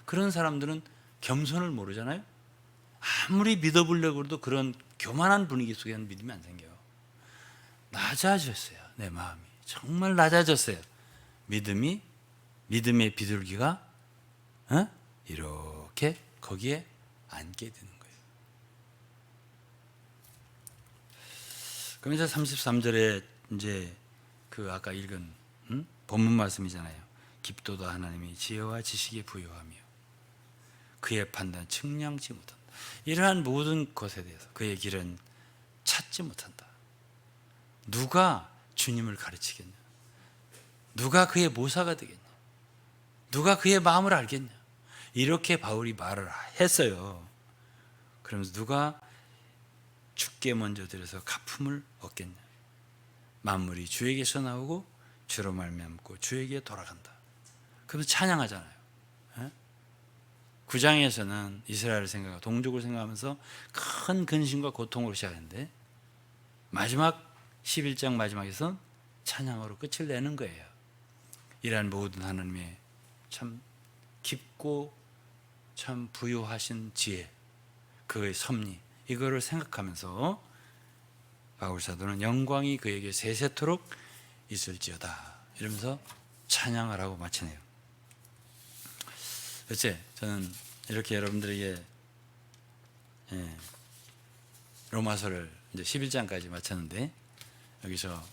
그런 사람들은 겸손을 모르잖아요. 아무리 믿어보려고 해도 그런 교만한 분위기 속에는 믿음이 안 생겨요. 낮아졌어요. 내 마음이 정말 낮아졌어요. 믿음의 비둘기가 이렇게 거기에 앉게 되는 거예요. 그러면서 33절에 이제 그 아까 읽은 본문 말씀이잖아요. 깊도다 하나님이 지혜와 지식에 부여하며 그의 판단 측량치 못한다. 이러한 모든 것에 대해서 그의 길은 찾지 못한다. 누가 주님을 가르치겠냐? 누가 그의 모사가 되겠냐? 누가 그의 마음을 알겠냐? 이렇게 바울이 말을 했어요. 그러면서 누가 주께 먼저 드려서 갚음을 얻겠냐? 만물이 주에게서 나오고 주로 말미암고 주에게 돌아간다. 그러면서 찬양하잖아요. 9장에서는 이스라엘을 생각하고 동족을 생각하면서 큰 근심과 고통으로 시작했는데 마지막 11장 마지막에서는 찬양으로 끝을 내는 거예요. 이러한 모든 하나님의 참 깊고 참 부유하신 지혜, 그의 섭리, 이거를 생각하면서 바울 사도는 영광이 그에게 세세토록 있을지어다 이러면서 찬양을 하고 마치네요. 그치? 저는 이렇게 여러분들에게 로마서를 이제 11장까지 마쳤는데 여기서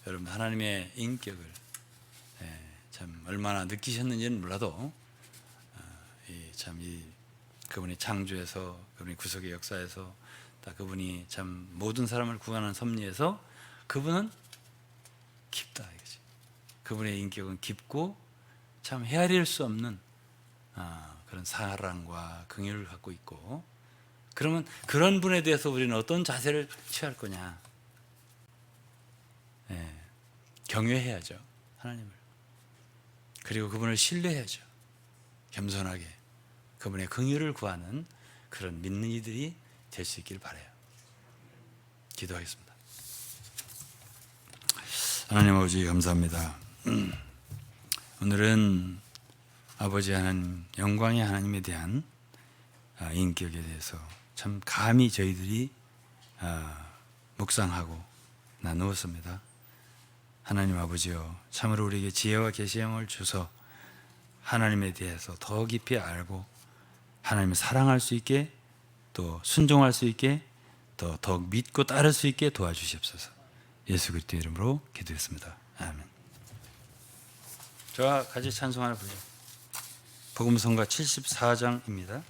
여러분 하나님의 인격을 참 얼마나 느끼셨는지는 몰라도 그분이 창조에서, 그분이 구속의 역사에서, 그분이 참 모든 사람을 구원하는 섭리에서 그분은 깊다 이거지. 그분의 인격은 깊고 참 헤아릴 수 없는 그런 사랑과 긍휼을 갖고 있고, 그러면 그런 분에 대해서 우리는 어떤 자세를 취할 거냐? 경외해야죠, 하나님을. 그리고 그분을 신뢰해야죠. 겸손하게 그분의 긍휼을 구하는 그런 믿는 이들이 될 수 있길 바라요. 기도하겠습니다. 하나님 아버지 감사합니다. 오늘은 아버지 하나님, 영광의 하나님에 대한 인격에 대해서 참 감히 저희들이 묵상하고 나누었습니다. 하나님 아버지여, 참으로 우리에게 지혜와 계시의 영을 주서 하나님에 대해서 더 깊이 알고 하나님을 사랑할 수 있게, 또 순종할 수 있게, 또 더욱 믿고 따를 수 있게 도와주시옵소서. 예수 그리스도의 이름으로 기도했습니다. 아멘. 저와 같이 찬송 하나 부르죠. 복음성가 74장입니다.